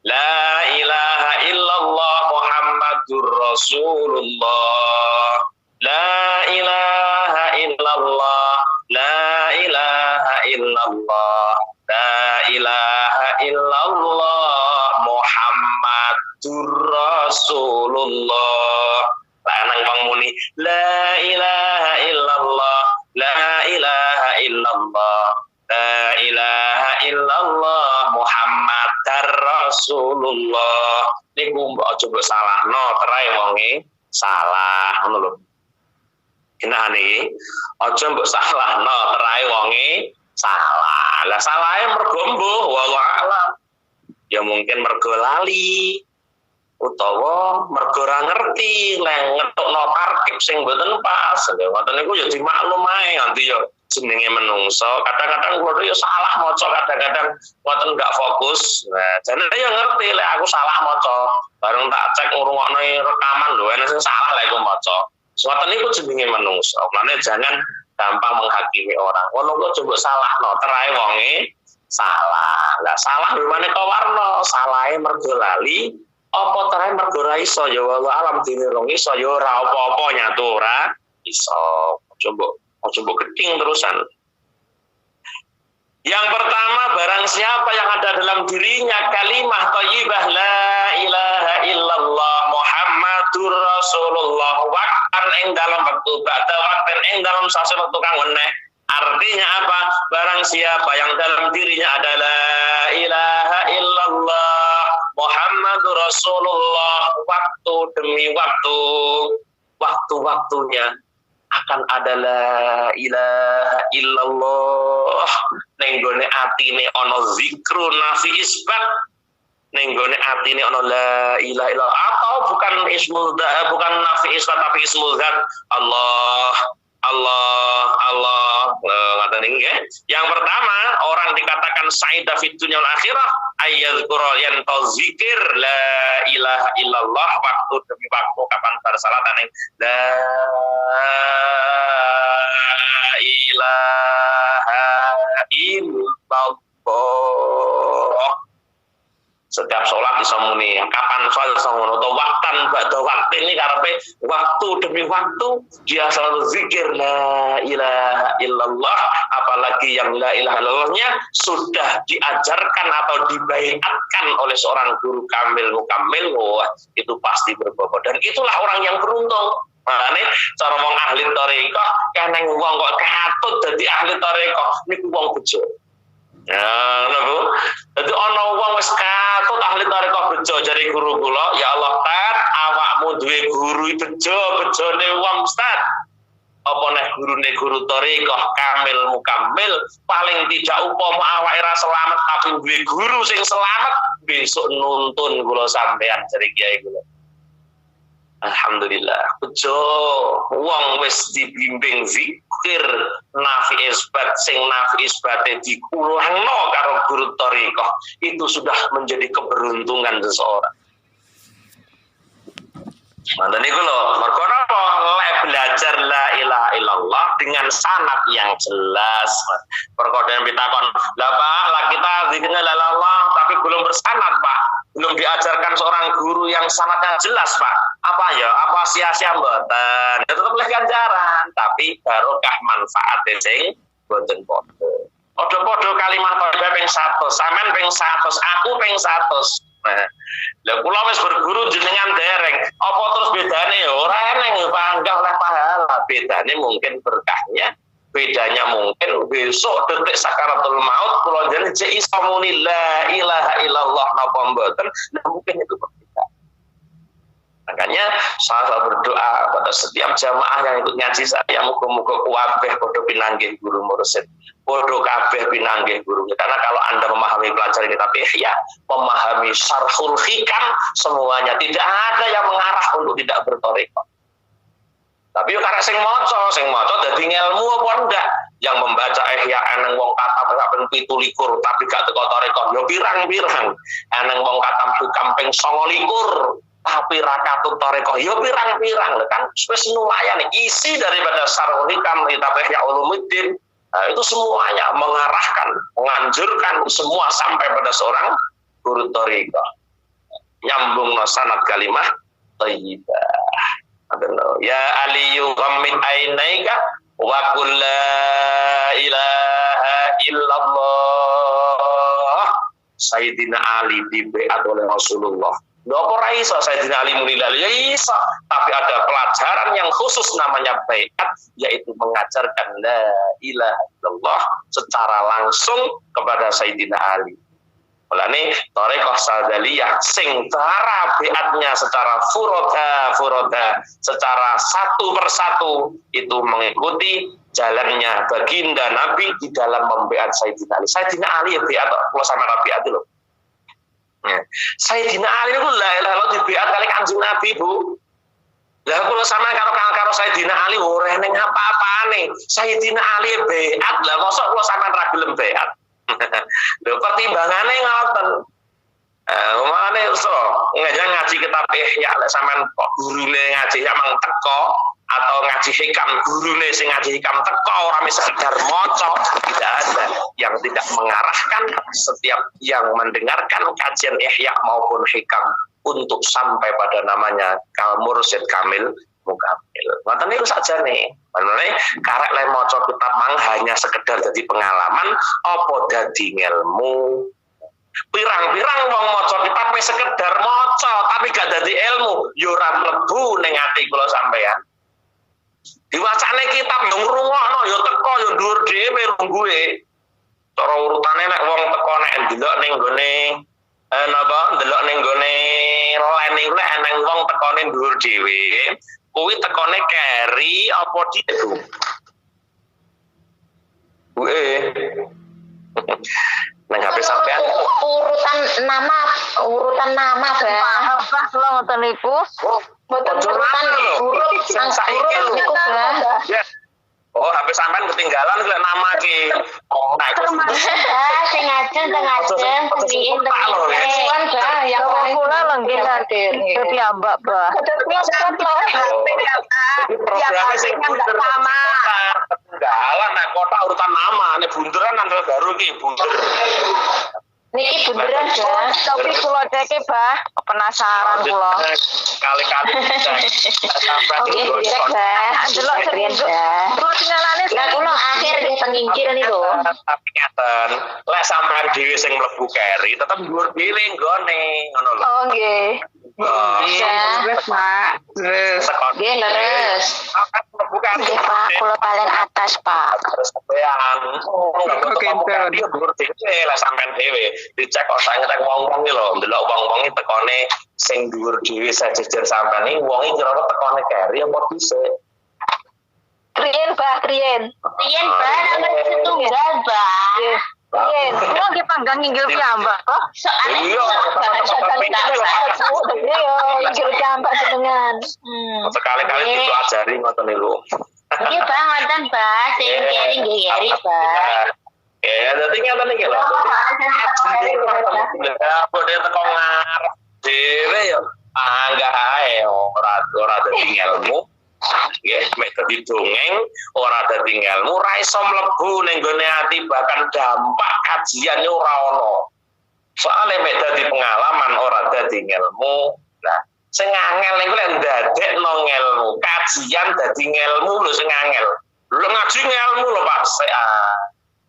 La ilaha illallah Muhammadur Rasulullah. La ilaha illallah. La ilaha illallah. La ilaha illallah Muhammadur Rasulullah. Lanang wong muni la ilaha illallah. La ilaha illallah. La ilaha illallah Muhammadar Rasulullah. Niku mbok coba salahno terae wonge salah ngono lho. Kenane aja mbok salahno terae wonge salah. Lah salahe mergo mbuh wallahu alam. Ya mungkin mergo lali utawa mergo ora ngerti lek ngetokno tartib sing mboten pas. Lha ngoten niku ya dimaklum ae nganti ya jenenge menungso. Kadang-kadang kula yo salah maca, kadang-kadang ngoten enggak fokus. Nah, jane yo ngerti lek aku salah maca. Bareng tak cek ngrungokno rekaman lho, ana sing salah lek aku maca. Ngoten niku jenenge menungso. Mane jangan gampang menghakimi orang. Ngono kok coba salahno terae wonge salah. Lah salah gimana kok warna? Salahe mergo lali apa terae mergo ra iso ya wallahu alam dene rong iso ya ora apa-apa nyatu ora iso. Coba keting terusan. Yang pertama, barang siapa yang ada dalam dirinya kalimah thayyibah la ilaha illallah Muhammadur Rasulullah waktan ing dalam waktu ba'da waktan ing dalam sase waktu kang weneh. Artinya apa? Barang siapa yang dalam dirinya ada la ilaha illallah Muhammadur Rasulullah waktu demi waktu, waktu-waktunya akan ada la ilaha illallah ning gone atine ana zikru nafi isbat, ning gone atine ana la ilaha illallah, atau bukan ismul bukan nafi isbat tapi ismul zat Allah Allah Allah. Ngaten iki nggih. Yang pertama, orang dikatakan saida fid dunya wal akhirah ayyadzkura yanto zikir la ilaha illallah waktu demi waktu kapan bersalatane la ilaha illallah. Setiap sholat sholat iso muni, kapan sholat iso ngono, atau waktan ba'da waktu ini karepe waktu demi waktu dia selalu zikir la ilaha illallah, apalagi yang la ilaha illallahnya sudah diajarkan atau dibaiatkan oleh seorang guru kamil mukamil, wah itu pasti berbobot, dan itulah orang yang beruntung. Makane cara wong ahli thariqah keneng wong kok katut dadi ahli thariqah niku wong bejo. Ya, ngono Bu. Dadi ana wong wis katut ahli thariqah bejo jare guru kula, ya Allah tat awakmu duwe guru bejo, bejone wong Ustaz. Apa nek gurune guru thariqah kamil mukamil paling tidak upama awake ra selamat tapi duwe guru sing selamat besok nuntun kula sampean jare kiai kula. Alhamdulillah, bejo wong wis dibimbing zikir nafi isbat sing nafi isbate dikulangno karo guru thariqah itu sudah menjadi keberuntungan seseorang. Mantan niku lho, mergo napa belajar la ilaha illallah dengan sanad yang jelas. Perkodan pitakon, "Lah Pak, lah kita zikirnya la ilaha illallah tapi belum bersanad, Pak. Belum diajarkan seorang guru yang sanadnya jelas, Pak. Apa ya? Apa sia-sia mboten? Ya tetep leh ganjaran, tapi barokah manfaat sing boten padha. Padha-padha kalimat thayyibah ping 100, sampean ping 100, aku ping 100. Nah, lha kula wis berguru jenengan dereng. Apa terus bedane ya ora eneng panggah oleh pahala. Bedane mungkin berkahnya, bedanya mungkin besok detik sakaratul maut kula jenengan jek iso muni la ilaha illallah napa mboten. Nah, mungkin itu berbeda. Makanya saya berdoa pada setiap jamaah yang ikut ngaji saya, muga-muga kabeh padha pinanggih guru mursyid, padha kabeh pinanggih guru. Karena kalau Anda memahami pelajaran kitab Ihya, memahami Syarhul Hikam, semuanya tidak ada yang mengarah untuk tidak berthariqah. Tapi yo karek sing maca dadi ilmu apa ndak? Yang membaca Ihya eneng wong katam kaping 17 tapi gak teko thariqah yo pirang-pirang. Eneng wong katam hikam ping 29 tapi rakatut thariqah yo pirang-pirang kan wis lumayan isi daripada Syarhul Hikam kitab Ihya Ulumuddin. Nah, itu semuanya mengarahkan, menganjurkan semua sampai pada seorang guru thariqah. Nyambung sanad kalimah thayyibah. Ya aliyu ghammid ainaika wa qul la ilaha illallah. Sayyidina Ali dibeat oleh Rasulullah. Lho kok ora iso Sayyidina Ali muni la ya iso, tapi ada pelajaran yang khusus namanya baiat, yaitu mengajarkan la ilaha illallah secara langsung kepada Sayyidina Ali. Mulane thariqah Sadzaliyah sing cara baiatnya secara furoda, secara satu persatu itu mengikuti jalannya baginda Nabi di dalam membaiat Sayyidina Ali. Sayyidina Ali ya baiat kula sama Nabi itu loh. Sayyidina Ali itu la ilaha illallah dibaiat kali Kanjeng Nabi, Bu. Lah kula sama karo Sayyidina Ali ora ning apa-apane. Sayyidina Ali baiat, lah mosok kula sampean ra gelem baiat. Lho pertimbangane ngoten. Umane so ngaji kitab Ihya lek sampean kok gurune ngaji sampean teko atau ngaji hikam gurune sing ngaji hikam teko ora mesti sekedar maca, tidak ada yang tidak mengarahkan setiap yang mendengarkan kajian Ihya maupun hikam untuk sampai pada namanya mursyid kamil mukamil. Ngoten niku sakjane. Manane karek le maca kitab mang hanya sekedar dadi pengalaman apa dadi ilmu. Pirang-pirang wong maca kitab wis sekedar maca tapi gak dadi ilmu, yo ora mlebu ning ati kula sampean. Diwacane kitab yo ngrungokno yo teko yo dhuwur dhewe rungguhe. Cara urutane nek wong teko nek ndelok ning gone ndelok ning gone lening lek eneng wong tekone dhuwur dhewe. Kuwi tekone carry apa ditu? Nang HP sampean urutan nama Bang. Pas lo ngoten niku. Mboten urut sang saiki niku Bang. Oh, HP sampean ketinggalan lek nama ki. Oh, nek sing ngajeng priin yang kula lenggih hadir. Piyambak, Bah. Programnya sing sama. Ketinggalan nek kota urutan nama, nek bunderan nang baru ki bundur. Niki beneran ya. Tapi kula ceke, Bah, penasaran kula. Kali-kali sampai Oke, direk Bah. Delok serian, Bah. Kula tinggalane Lah kula akhir nggih pengingkir niku. tapi ngeten, lek sampean dhewe sing mlebu keri tetep dhuwur dhewe nggone, ngono lho. Oh, nggih. Terus, Pak. Terus. Nggih leres. Akan mlebu keri. Nggih Pak, kula paling atas Pak. Terus sampean dia dhuwur dhewe lek sampean dhewe dicek otak ngetek wong-wong iki lho, ndelok wong-wong iki tekone sing dhuwur dhewe sajejer sampean iki wong iki kira tekone keri apa dhisik. Kriyen, Bah, kriyen. Riyen Bah nomor setunggal Bah. Kriyen. Kula nggih panggang inggil piyambak, kok. Soalnya Iya, Inggil piyambak jenengan. sekali-kali dipelajari ngoten niku. Nggih Bah ngoten Bah, sing keri nggih keri Bah. Ya, dadi ngeten iki lho. Apa dia teko ngarep dhewe ya anggah ae ora dadi ilmu. Nggih, mek dadi dongeng ora dadi ilmu, ora iso mlebu ning gone ati bahkan dampak kajian ora ono. Soale mek dadi pengalaman ora dadi ilmu. Nah, sing angel niku lek ndadekno ilmu, kajian dadi ilmu lho sing angel. Lho ngaji ilmu lho Pak.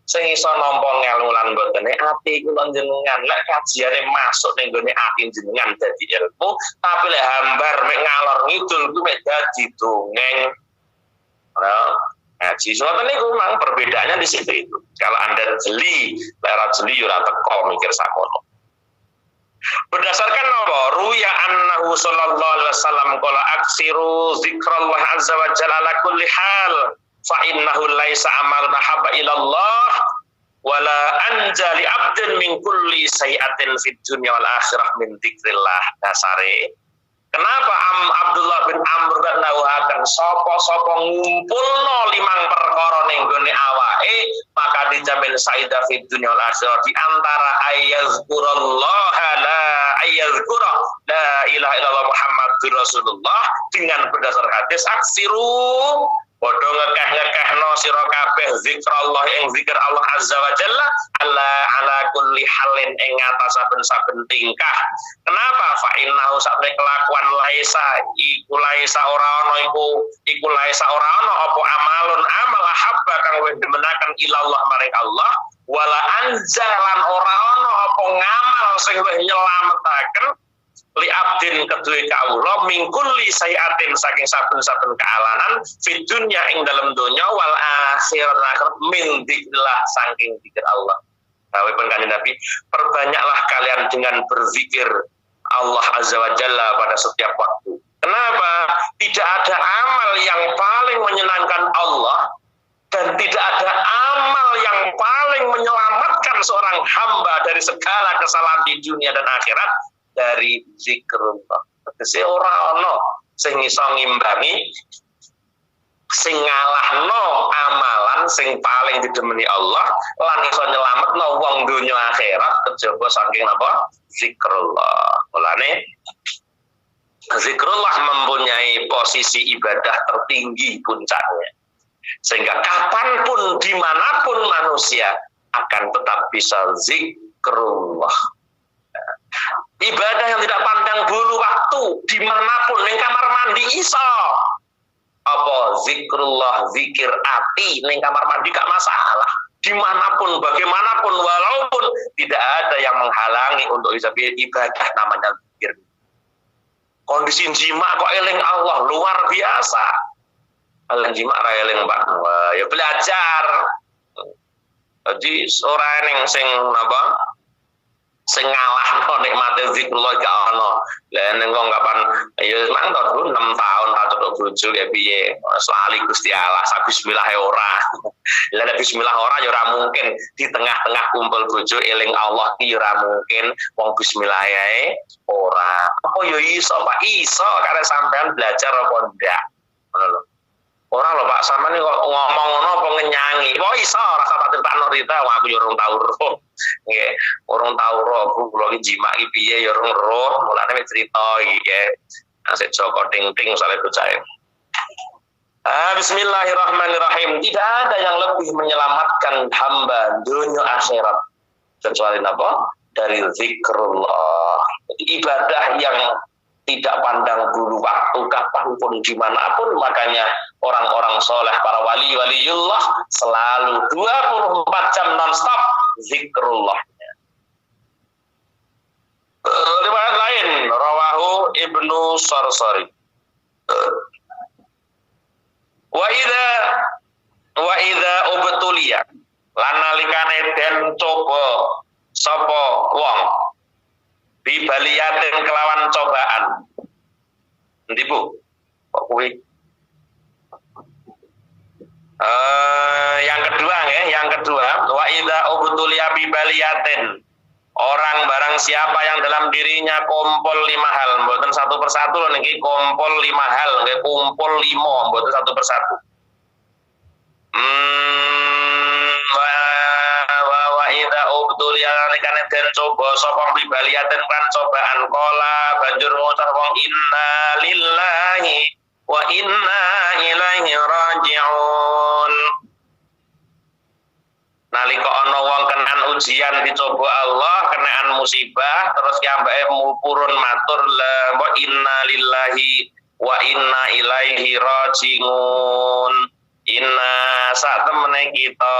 Sing iso nampa ilmu lan botene ati kula jenengan. Lek kajiane masuk ning gone ati jenengan dadi ilmu, tapi lek hambar mek ngalor ngidul ku mek dadi dongeng. Nah, ngaji ngoten niku memang perbedaannya di situ itu. Kalau Anda jeli, lek ora jeli ora teko mikir sakono. Berdasarkan apa? Ruya annahu sallallahu alaihi wasallam qala aksiru zikrallah azza wa jalla ala kulli hal fa innahu laisa amal mahabba ila Allah wala anja li abdin min kulli sayiatin fid dunya wal akhirah min dzikrillah. Dasare kenapa Abdullah bin Amr radhiyallahu sapa ngumpulno 5 perkara ning gone awake maka dijamin saidah fid dunya wal akhirah di antara ayyazkurallaha la ilaha illallah Muhammadur Rasulullah dengan berdasar hadis aksiru padha ngekeh-ngekehno sira kabeh zikrullah ing zikir Allah azza wa jalla ala kulli halin ing atas saben-saben tingkah. Kenapa? Fa innahu sakne kelakuan laisa ora ono apa amalun amal habba kang wis demenaken ilallah maring Allah wala anjalan ora ono apa ngamal sing wis nyelametaken li abdin kedue kawula min kulli sayiatin saking saben-saben kealanan fid dunya ing dalam donya wal akhirat min dzikrillah saking zikir Allah. Dawuhipun Kanjeng Nabi, perbanyaklah kalian dengan berzikir Allah azza wa jalla pada setiap waktu. Kenapa? Tidak ada amal yang paling menyenangkan Allah dan tidak ada amal yang paling menyelamatkan seorang hamba dari segala kesalahan di dunia dan akhirat dari zikrullah. Tegese ora ana sing iso ngimbangi sing ngalahno amalan sing paling didemeni Allah lan iso nyelametno wong donya akhirat kejaba saking napa? Zikrullah. Mulane zikrullah mempunyai posisi ibadah tertinggi puncaknya. Sehingga kapanpun dimanapun manusia akan tetap bisa zikrullah. Ibadah yang tidak pandang bulu waktu dimanapun ning kamar mandi iso apa zikrullah zikir ati ning kamar mandi gak masalah dimanapun bagaimanapun walaupun tidak ada yang menghalangi untuk bisa ibadah namanya zikir. Kondisi jima kok eling Allah luar biasa. Eling jima ra eling Pak. Ya belajar. Jadi orang yang sing napa sing ngalahno nikmate zikrullah gak ono. Lah ning kok kapan ya mantap 6 tahun tak tok bojo ya piye. Lali Gusti Allah, bismillah ora. Lah bismillah ora ya ora mungkin di tengah-tengah kumpul bojo eling Allah ki ya ora mungkin wong bismillah ae ora. Apa ya iso Pak? Iso karena sampean belajar apa ndak. Ngono lho. Ora lho Pak, sampean kok ngomong ngono apa ngenyangi. Kok iso rasa tak critakno Rita, wong aku yo urung tau roh. Nggih, urung tau roh, kula iki jimak iki piye yo urung roh, mulane wis crita iki nggih. Asik Joko ting-ting sale bocah. Bismillahirrahmanirrahim. Tidak ada yang lebih menyelamatkan hamba dunia akhirat kecuali apa? dari zikrullah. Jadi ibadah yang tidak pandang bulu waktu kapanpun dimanapun, makanya orang-orang soleh, para waliullah selalu 24 jam non-stop zikrullah. Riwayat lain, rawahu Ibnu Sarsari. Wa idza ubtuliya lan nalikane den coba sapa wong bibaliyatin kelawan cobaan. Endi Bu? Kok kuwi? Yang kedua, wa idza ubtuliya bibaliyatin. Orang barang siapa yang dalam dirinya kumpul 5 hal, mboten satu persatu lho niki, kumpul 5 hal, nggih kumpul 5, mboten satu persatu. Wa idza ubtuliya likane den coba sapa bibaliyaten kan cobaan kala banjur ngucap wong inna lillahi wa inna ilaihi raji'un. Nalika ana wong kenan ujian dicoba Allah, kenaan musibah, terus kiambake purun matur la wa inna lillahi wa inna ilaihi raji'un. Inna saat temene kita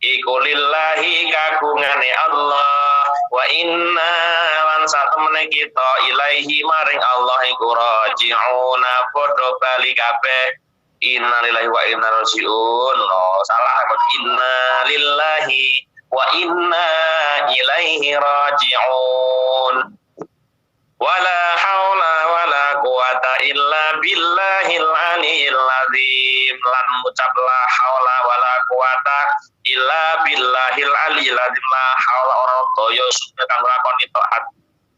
iku lillahi kagungane Allah, wa inna lan saat temene kita ilaihi maring Allah iku raji'una padha bali kabeh. Inna lillahi wa inna raji'un. Salah, inna lillahi wa inna ilaihi raji'un. Wala haula wala quwata illa billahil aliyil azim. Lan ngucap la haula wala quwata illa billahil aliyil azim. La haula ora daya supaya kang lakoni taat.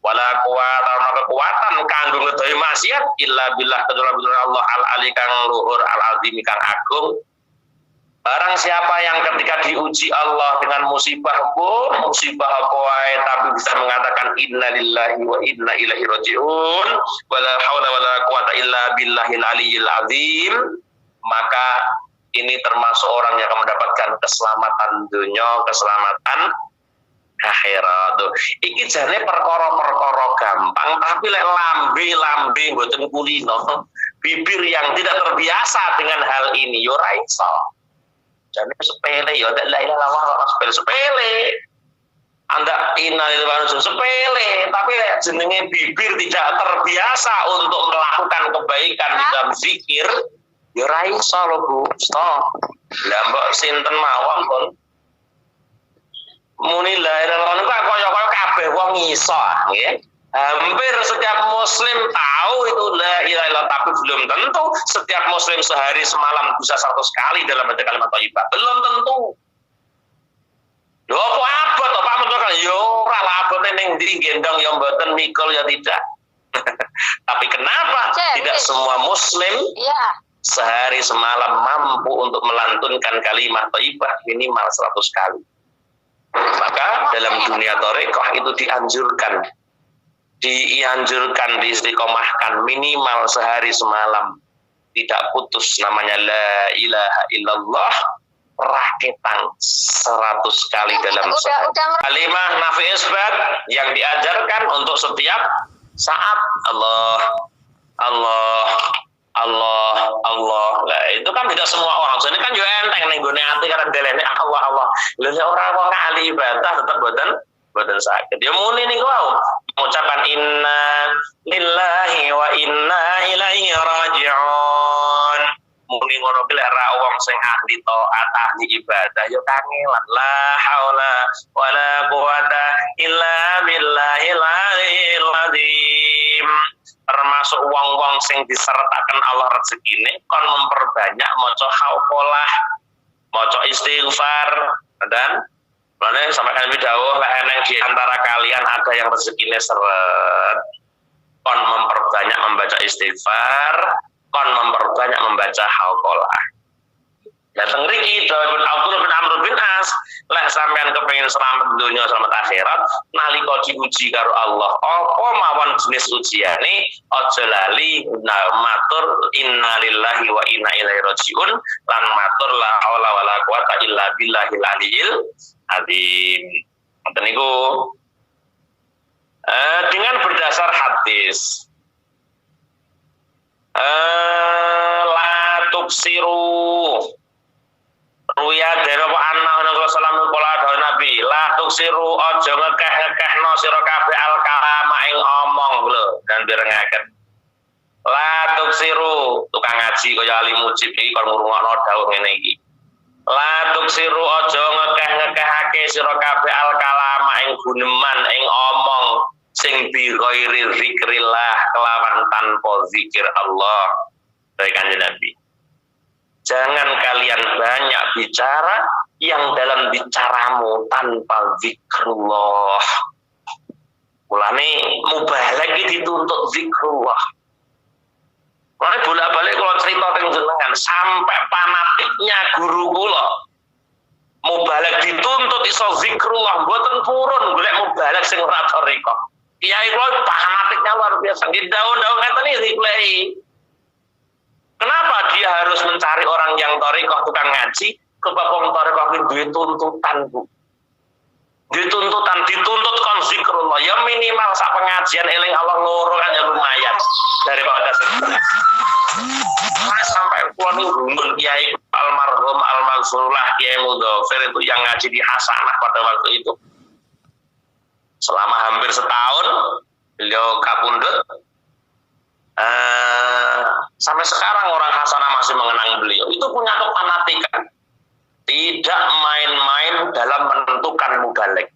Wala quwata ora kekuatan kanggo ngedohi maksiat illa billah kecuali Allah al ali kang luhur al azim kang agung. Barang siapa yang ketika diuji Allah dengan musibah apa wae tapi bisa mengatakan inna lillahi wa inna ilaihi raji'un wala haula wala quwata illa billahil aliyil azim, maka ini termasuk orang yang akan mendapatkan keselamatan dunia, keselamatan akhirat. Iki jane perkara-perkara gampang, tapi lek lambe mboten kulino, bibir yang tidak terbiasa dengan hal ini yo ra iso. Jane sepele yo la ilaha illallah sepele. Anda innalillahi sepele, tapi jenenge bibir tidak terbiasa untuk melakukan kebaikan di dalam zikir, yo ra iso lho Bu. Stop. Lah mbok sinten mawon pun muni la ilaha illallah kaya kabeh wong iso nggih. Hampir setiap muslim tahu itu la ilaha illallah, tapi belum tentu setiap muslim sehari semalam bisa 100 kali dalam baca kalimat thayyibah. Belum tentu. Lho apa to Pak Mentor? Yo ora labone ning ndi gendong yo mboten mikul ya tidak. Tapi kenapa tidak semua muslim sehari semalam mampu untuk melantunkan kalimat thayyibah minimal 100 kali? Maka dalam dunia thariqah itu dianjurkan, diistiqomahkan minimal sehari semalam tidak putus namanya la ilaha illallah, raketan 100 kali dalam sehari. Kalimah nafi isbat yang diajarkan untuk setiap saat Allah. Lah itu kan tidak semua orang. Jadi kan yo enteng ning gone ati karena delene Allah. Lha ora wong ahli ibadah tetep boten sakit. Ya muni niku wae mengucapkan inna lillahi wa inna ilaihi raji'un. Muni ngono ki lek ra wong sing ahli taat, ahli ibadah yo kangelan. La haula wala quwata illa billahil aliyil azim. Termasuk wong-wong sing disertakan Allah rezekine kon memperbanyak maca hauqalah, maca istighfar, dan mana sampai kan dawuh lek eneng di antara kalian ada yang rezekine seret, kon memperbanyak membaca istighfar, kon memperbanyak membaca hauqalah. Datang riki Abdullah bin Amr bin As, lek sampean kepengin selamat dunia selamat akhirat, nalika diuji karo Allah, apa mawon jenis ujiane, aja lali matur inna lillahi wa inna ilaihi raji'un lan matur la haula wala quwata illa billahil aliyil azim. Ngoten niku hadis. La tuksiru ruya dari apa anna Rasulullah sallallahu alaihi wasallam Nabi la tuksiru aja ngekeh-ngekehno sira kabeh al kalama ing omong lho dan direngaken. La tuksiru tukang ngaji kaya Ali Mujib iki kon ngrungokno dawuh ngene iki. La tuksiru aja ngekeh-ngekehake sira kabeh al kalama ing guneman ing omong sing bi ghairi zikrillah kelawan tanpa zikir Allah. Dari Kanjeng Nabi. Jangan kalian banyak bicara yang dalam bicaramu tanpa zikrullah. Mulane mubalek iki dituntut zikrullah. Mulane bolak-balik kalau cerita teng jenengan sampai fanatiknya guru kula. Mubalek dituntut iso zikrullah mboten purun golek mubalek sing ora thariqah. Kiai kula fanatiknya luar biasa. Nggih daun-daun ngeten iki diklei. Kenapa dia harus mencari orang yang thariqah tukang ngaji? Kebab wong thariqah iki duwe tuntutan, Bu. Duwe tuntutan dituntut kon zikrullah. Ya minimal sak pengajian eling Allah loro kan ya lumayan daripada sebenarnya. Sampai kula niku rumun Kiai almarhum Al-Mansurullah Kiai Mudhafir itu yang ngaji di Hasanah pada waktu itu. Selama hampir setahun beliau kapundhut. Sampai sekarang orang Hasanah masih mengenang beliau. Itu punya kefanatikan. Tidak main-main dalam menentukan mubalek.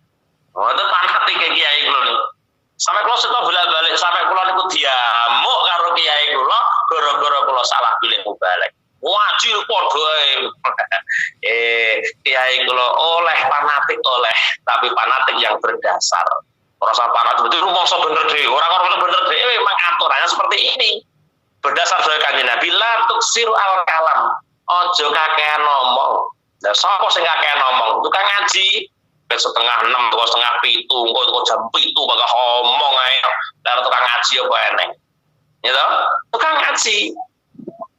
Oh, itu fanatik Kiai kula. Sampai kula seto bolak-balik sampai kula niku diamuk karo Kiai kula gara-gara kula salah pilih mubalek. Wajib padha Kiai kula oleh fanatik oleh, tapi fanatik yang berdasar. Rasa fanatik itu rumangsa bener dhewe, orang bener dhewe memang aturannya seperti ini. Berdasar dari Kanjeng Nabi la tuksiru al kalam. Ojo kakean ngomong. Lah sapa sing kakean ngomong? Tukang ngaji. Setengah 6, setengah 7, kok jam 7 bakal ngomong ae. Lah tukang ngaji apa eneng? Ya toh? Tukang ngaji.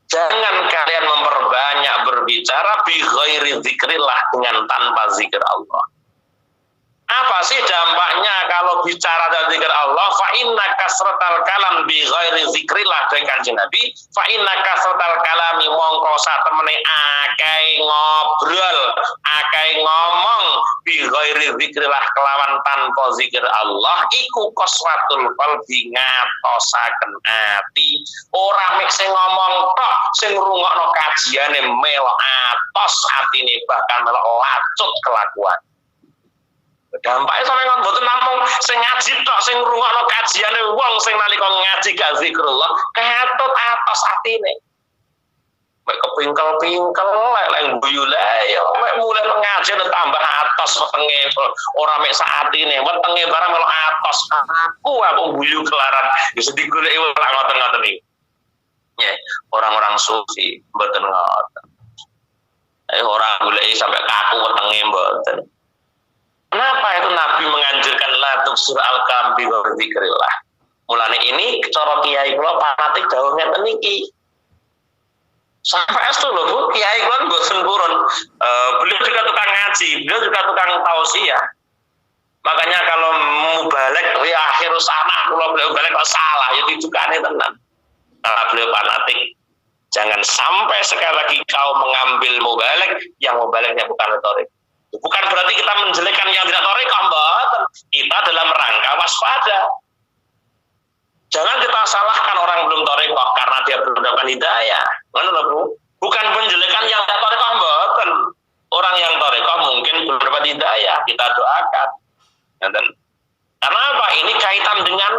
Jangan kalian memperbanyak berbicara bi ghairi zikrillah dengan tanpa zikir Allah. Apa sih dampaknya kalau bicara dan zikir Allah? Fa inna kasratal kalam bi ghairi zikrillah dari Kanjeng Nabi. Fa inna kasratal kalami mongko satemene akeh ngobrol, akeh ngomong bi ghairi zikrillah kelawan tanpa zikir Allah iku qaswatul qalbi ngatosaken ati. Ora mek sing ngomong tok, sing ngrungokno kajiane melok atos atine bahkan melok lacut kelakuan. Dampaknya sampe kon mboten namung sing ngaji tok sing ngrungokno kajiane wong sing nalika ngaji gak zikrullah ketut atos atine. Mek kepingkel-pingkel lek guyu lae ya mek mulai ngaji tambah atos wetenge ora mek saatine wetenge barang melu atos aku guyu kelaran wis digoleki wong ngoten-ngoten iki. Ya, orang-orang sufi mboten ngoten. Orang goleki sampai kaku wetenge mboten. Kenapa itu Nabi menganjurkan la tuksir al-kalam bi dzikrillah? Mulane ini cara kiai kula fanatik dawuh ngeten niki. Sampai itu lho Bu, kiai kula mboten purun. Beliau juga tukang ngaji, beliau juga tukang tausiah. Makanya kalau mubalek ya akhir sana kula beliau balik kok salah ya dicukane tenan. Karena beliau fanatik. Jangan sampai sekali lagi kau mengambil mubalek yang mubaleknya bukan retorik. Bukan berarti kita menjelekkan yang tidak thariqah, mboten. Kita dalam rangka waspada. Jangan kita salahkan orang belum thariqah karena dia belum mendapatkan hidayah. Ngono lho, Bu. Bukan menjelekkan yang tidak thariqah, mboten. Orang yang thariqah mungkin belum dapat hidayah, kita doakan. Karena apa? Ini kaitan dengan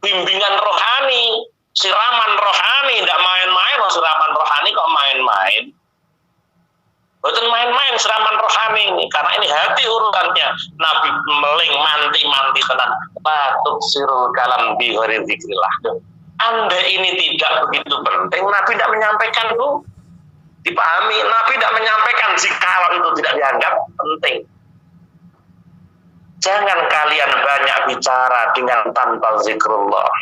bimbingan rohani, siraman rohani, tidak main-main. Siraman rohani kok main-main? Betul main-main siraman rohani ini, karena ini hati urutannya. Nabi meling manti-manti tenan. Batuk sirul kalam bi ghairi zikrillah. Anda ini tidak begitu penting. Nabi tidak menyampaikan, Bu. Dipahami, Nabi tidak menyampaikan jika itu tidak dianggap penting. Jangan kalian banyak bicara dengan tanpa zikrullah.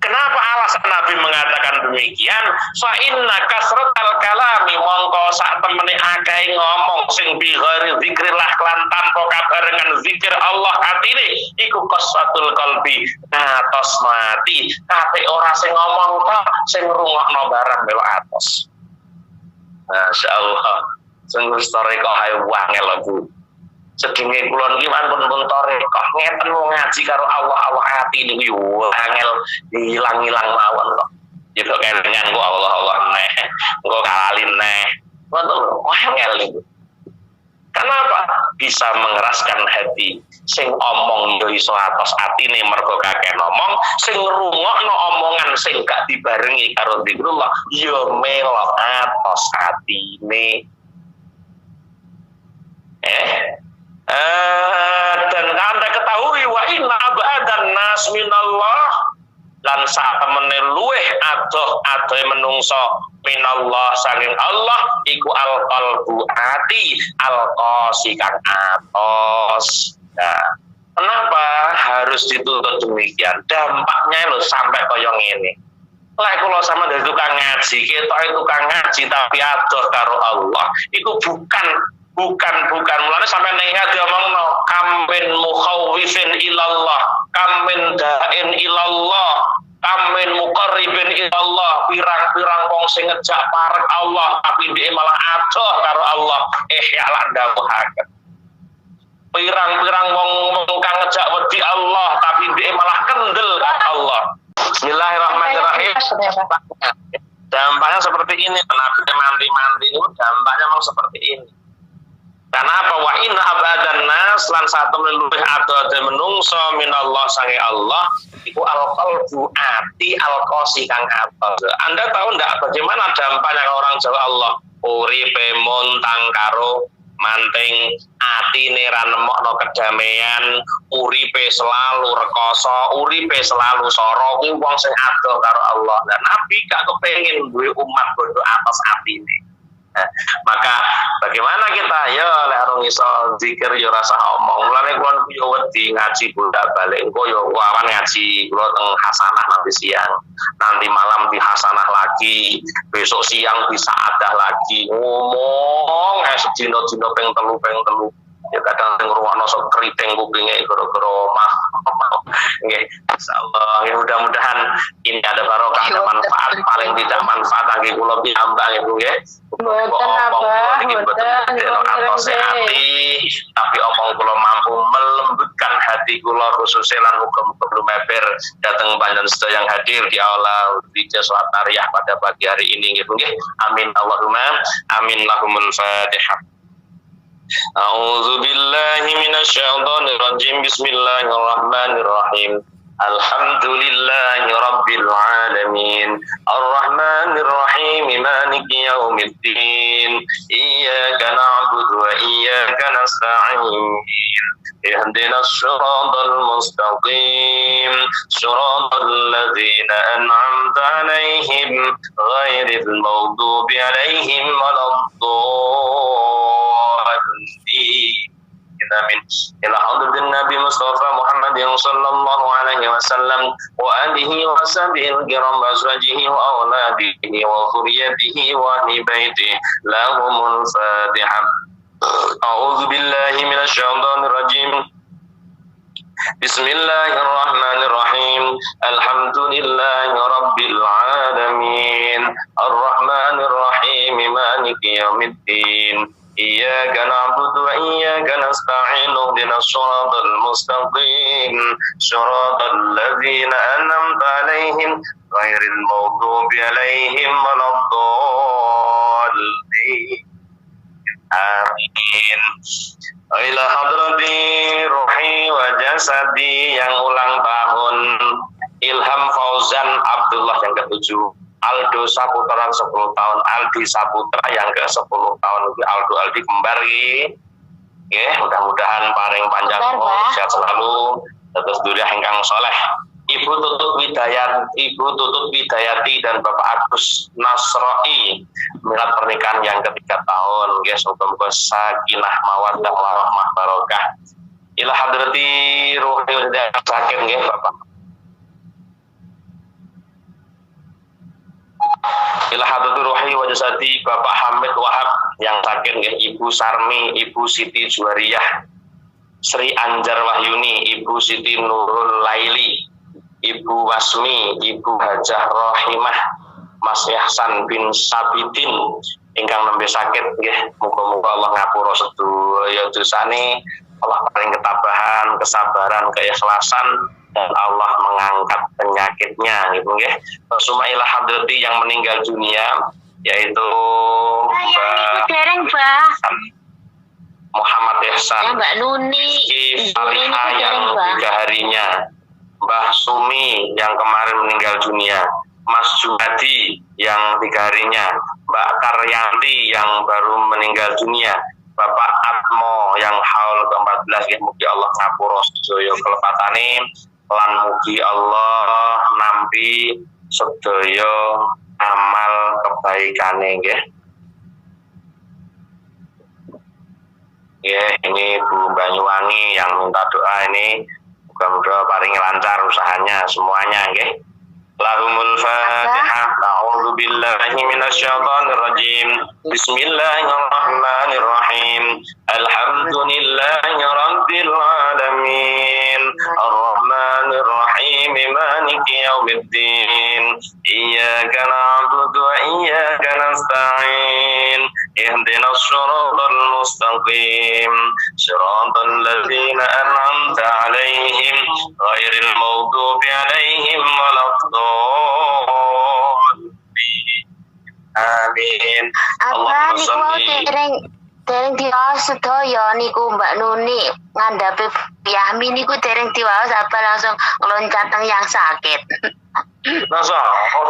Kenapa alasan Nabi mengatakan demikian? Fa inna kasratal kalami mongko sak temene akeh ngomong sing bi ghairi zikrillah lan tanpa kabarengan zikir Allah atine iku qaswatul qalbi atos mati kabeh ora sing ngomong tok sing ngrungokno barang melok atos. Masyaallah sungguh story kok ae wangel Bu. Sedenge kula niki pun tarekah ngeten ngaji karo Allah ati niku yo angel hilang-hilang mawon kok. Ya kok kelingan kok Allah neh, engko kalali neh. Ngoten lho, angel niku. Kenapa bisa mengeraskan hati? Sing omong yo iso atos atine mergo kakek ngomong, sing ngrungokno omongan sing gak dibarengi karo zikrullah yo melok atos atine. Dan Anda ketahui wa inna ba'dan nas minallah lan sak temene luweh adoh menungso minallah saking Allah iku al-qalbu ati al-qasi kang atos. Nah, kenapa harus dituntut demikian? Dampaknya lho sampai kaya ngene. Lek kula sama dari tukang ngaji, ketok tukang ngaji tapi adoh karo Allah, itu bukan mulane sampai nengat diomongno kamin mukhawifin ilallah kamin da'in ilallah kamin muqarribin ilallah pirang-pirang wong sing ngejak parek Allah tapi dia malah adoh karo Allah ya lan dawuhaken pirang-pirang wong kang ngejak wedi Allah tapi dia malah kendel karo Allah. Bismillahirrahmanirrahim. Dampaknya seperti ini. Nabi manti-manti itu dampaknya memang seperti ini. Karena apa? Wa inna abadan nas lan satu luwih ado menungso minallah sange Allah iku al-qalbu ati al-qasi kang atos. Anda tahu enggak bagaimana dampaknya orang Jawa Allah uripe montang karo manting atine ra nemokno kedamaian, uripe selalu rekoso, uripe selalu soro kuwi wong sing adoh karo Allah. Dan Nabi gak kepengin duwe umat bodoh atas atine. Maka bagaimana kita ya lek arung iso zikir yo rasa omong. Mulane kula yo wedi ngaji bolak-balik engko yo awan ngaji kula teng hasanah nanti siang. Nanti malam di hasanah lagi, besok siang bisa ada lagi. Ngomong sedina-dina ping telu. Ya kadang ngrungokno sok kriting kupinge gara-gara omah. Nggih, insyaallah ya mudah-mudahan ini ada barokah ada manfaat, paling tidak manfaat kangge kula piyambak nggih Bu nggih. Mboten apa, mboten hati, tapi omong kula mampu melembutkan hati kula khususnya lan muga-muga lumeber dateng panjenengan sedaya yang hadir di aula Dija Salat Tariyah pada pagi hari ini nggih Bu nggih. Amin Allahumma amin lahumul Fatihah. A'udzu billahi minasyaitonir rajim. Bismillahirrahmanirrahim. Alhamdulillahi rabbil alamin. Arrahmanir rahim. Maliki yaumiddin. Iyyaka na'budu wa iyyaka nasta'in. Ihdinas siratal mustaqim. Siratal ladzina an'amta 'alaihim ghairil maghdubi 'alaihim waladdallin. Amin. Ila hadratin Nabi Mustafa Muhammad sallallahu alaihi wasallam wa alihi wa sahbihi al-kiram wa azwajihi wa auladihi wa dhurriyyatihi wa ahli baitihi lahumul Fatihah. A'udzu billahi minasy syaithanir rajim. Bismillahirrahmanirrahim. Alhamdulillahi rabbil alamin. Arrahmanir rahim. Maliki yaumiddin. Iyyaka na'budu wa iyyaka nasta'in. Ihdinas siratal mustaqim. Siratal ladzina an'amta 'alaihim ghairil maghdubi 'alaihim waladdallin. Amin. Ila hadrati ruhi wa jasadi yang ulang tahun Ilham Fauzan Abdullah yang ke-7, Aldo Saputra 10 tahun, Aldi Saputra yang ke-10 tahun, Aldi kembar ya, mudah-mudahan paling panjang umur, sehat selalu, terus dunia hengkang soleh. Ibu Tutut Widayati dan Bapak Agus Nasroi milad pernikahan yang ke-3 tahun. Ya, semoga sakinah mawaddah warahmah barokah. Ila hadrati ruhi sakit nggih Bapak. Ila hadratir ruhi wa jasadi Bapak Hamid Wahab yang sakit nggih, Ibu Sarmi, Ibu Siti Juwariyah, Sri Anjar Wahyuni, Ibu Siti Nurul Laili, Ibu Wasmi, Ibu Hajah Rohimah, Mas Yahsan bin Sabidin ingkang nembe sakit nggih, muga-muga Allah ngapura sedaya dosane, Allah paring ketabahan, kesabaran, keikhlasan, dan Allah mengangkat penyakitnya gitu nggih. Suma ila hadrati yang meninggal dunia yaitu Mbak Muhammad Ihsan, Mbak Nuni Salihah yang 3 harinya, Mbah Sumi yang kemarin meninggal dunia, Mas Jumadi yang 3 harinya, Mbak Karyanti yang baru meninggal dunia, Bapak Atmo yang haul ke-14 ya, mugi Allah ngapura sedaya kelepatane lan mugi Allah nampi sedaya amal kebaikane nggih. Ya, ini Bu Banyuwangi yang minta doa ini mudah-mudahan paling lancar usahanya semuanya nggih. Lahumul Fatihah. A'udzu billahi minasyaitonir rajim. Bismillahirrahmanirrahim. Alhamdulillahi rabbil alamin. Arrahmanir rahim. Maliki yaumiddin. Iyyaka na'budu wa iyyaka nasta'in. Ihdinas siratal mustaqim. Siratal ladzina an'amta 'alaihim ghairil maghdubi 'alaihim waladdallin. Amin. Apa niku dereng diwaos sedaya niku Mbak Nuni ngandhapi Yahmi niku dereng diwaos apa langsung ngloncat teng yang sakit. Masa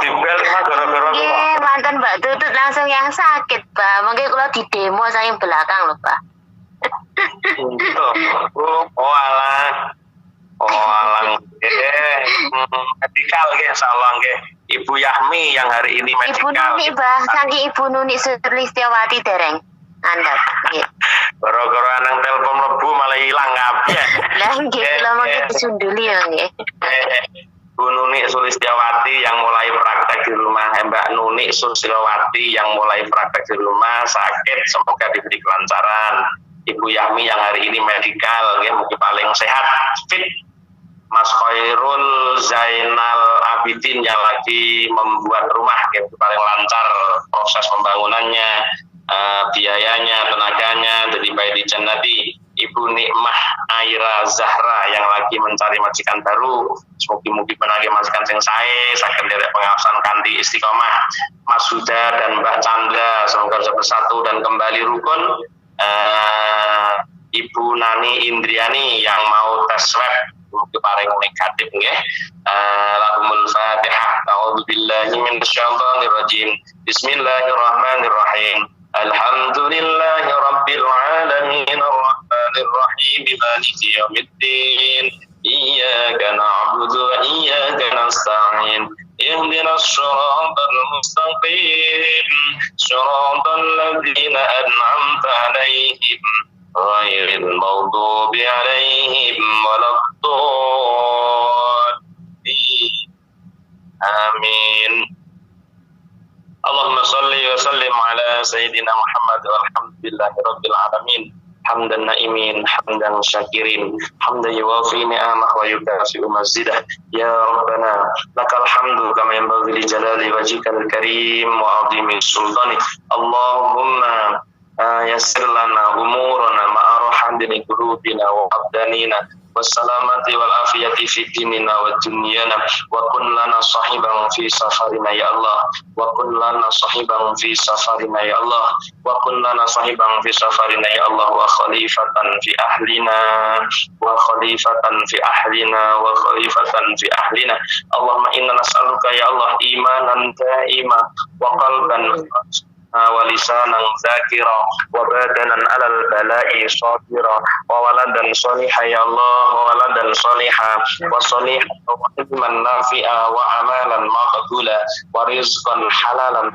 dibel gara-gara Nggih, mantan Mbak Tutut langsung yang sakit, Pak. Mungkin kula di demo saking belakang lho, Pak. Oh alah. Medikal nggih insyaallah nggih. Ibu Yahmi yang hari ini medikal. Ibu Nuni, Mbah, saking Ibu Nuni Sulistiawati dereng ngandhap nggih. Gara-gara nang telepon mlebu malah ilang kabeh. Lah nggih, kula mengki disunduli ya nggih. Bu Nuni Sulistiawati yang mulai praktek di rumah, Mbak Nuni Sulistiawati yang mulai praktek di rumah sakit, semoga diberi kelancaran. Ibu Yahmi yang hari ini medikal, ya mungkin paling sehat, fit. Mas Khairul Zainal Abidin yang lagi membuat rumah, ya paling lancar proses pembangunannya, biayanya, tenaganya, jadi baik di Jannati. Ibu Nikmah Aira Zahra yang lagi mencari majikan baru, semoga-moga penagih majikan sing sae, saged nderek pengawasan kanthi istiqomah. Mas Huda dan Mbak Chandra semoga bisa bersatu dan kembali rukun. Ibu Nani Indriani yang mau tes swab mungkin paling negatif nggih. Lahumul Fatihah. A'udzu billahi minasyaitonir rajim. Bismillahirrahmanirrahim. Alhamdulillahi rabbil alamin arrahmanir rahim maliki yaumiddin. Iyyaka na'budu wa iyyaka nasta'in. Ihdinas siratal mustaqim. Siratal ladzina an'amta 'alaihim ghairil maghdubi 'alaihim waladdallin. Amin. Allahumma salli wa sallim ala sayyidina Muhammad walhamdulillahi rabbil alamin. Hamdan na'imin, hamdan syakirin, hamdan yuwafi ni'amah wa yukafi'u mazidah. Ya Rabbana, lakal hamdu kama yanbaghi li jalali wajhikal karim wa 'azimi sultanik. Allahumma yassir lana umurana ma'a rahadini qulubina wa abdanina wassalamati wal afiyati fi dinina wa dunyana wa kun lana sahiban fi safarina ya Allah wa kun lana sahiban fi safarina ya Allah wa kun lana sahiban fi safarina ya Allah wa khalifatan fi ahlina wa khalifatan fi ahlina wa khalifatan fi ahlina. Allahumma inna nas'aluka ya Allah imanan da'ima wa qalban wa lisanan zakira wa badanan alal bala'i sabira wa waladan salihah ya Allah wa waladan salihah wa salihah wa ilman nafi'a wa amalan maqbula wa rizqan halalan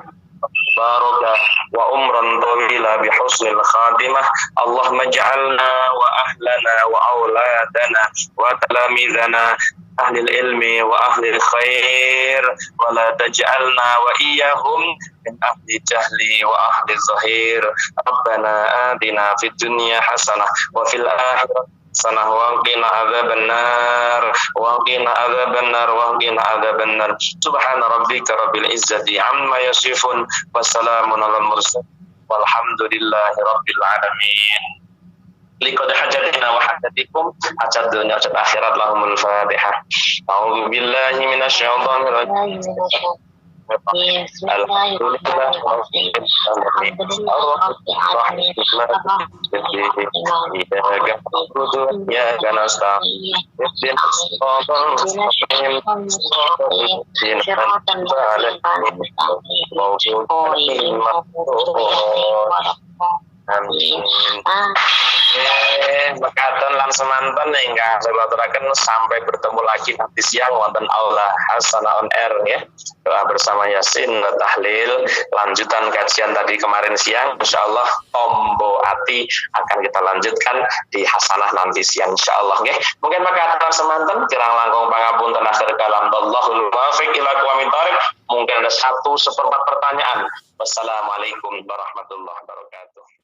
barakah wa umran tawila bi husnil khatimah. Allahumma ij'alna wa ahlana wa auladana wa talamidana ahli ilmi wa ahli khair wa la taj'alna wa iyyahum min ahli jahli wa ahli zahir. Rabbana atina fid dunya hasanah wa fil akhirati hasanah wa qina adzabannar wa qina adzabannar wa qina adzabannar. Subhana rabbika rabbil izzati amma yasifun wa salamun alal mursalin walhamdulillahi rabbil alamin. Liqad hajatina wa hajatikum, hajat dunia hajat akhirat. Lahumul fatihah. A'udzu billahi minasyaitonir rajim. Amin. Mekaten lan semanten ingkang saya aturaken sampai bertemu lagi nanti siang wonten aula Hasanah on Air ya. Doa bersama Yasin tahlil lanjutan kajian tadi kemarin siang, insyaallah tombo ati akan kita lanjutkan di Hasanah nanti siang insyaallah nggih. Mungkin mekaten semanten kirang langkung pangapunten akhir kalam wallahul muwaffiq ila aqwamit thoriq. Mungkin ada 1/4 pertanyaan. Wassalamualaikum warahmatullahi wabarakatuh.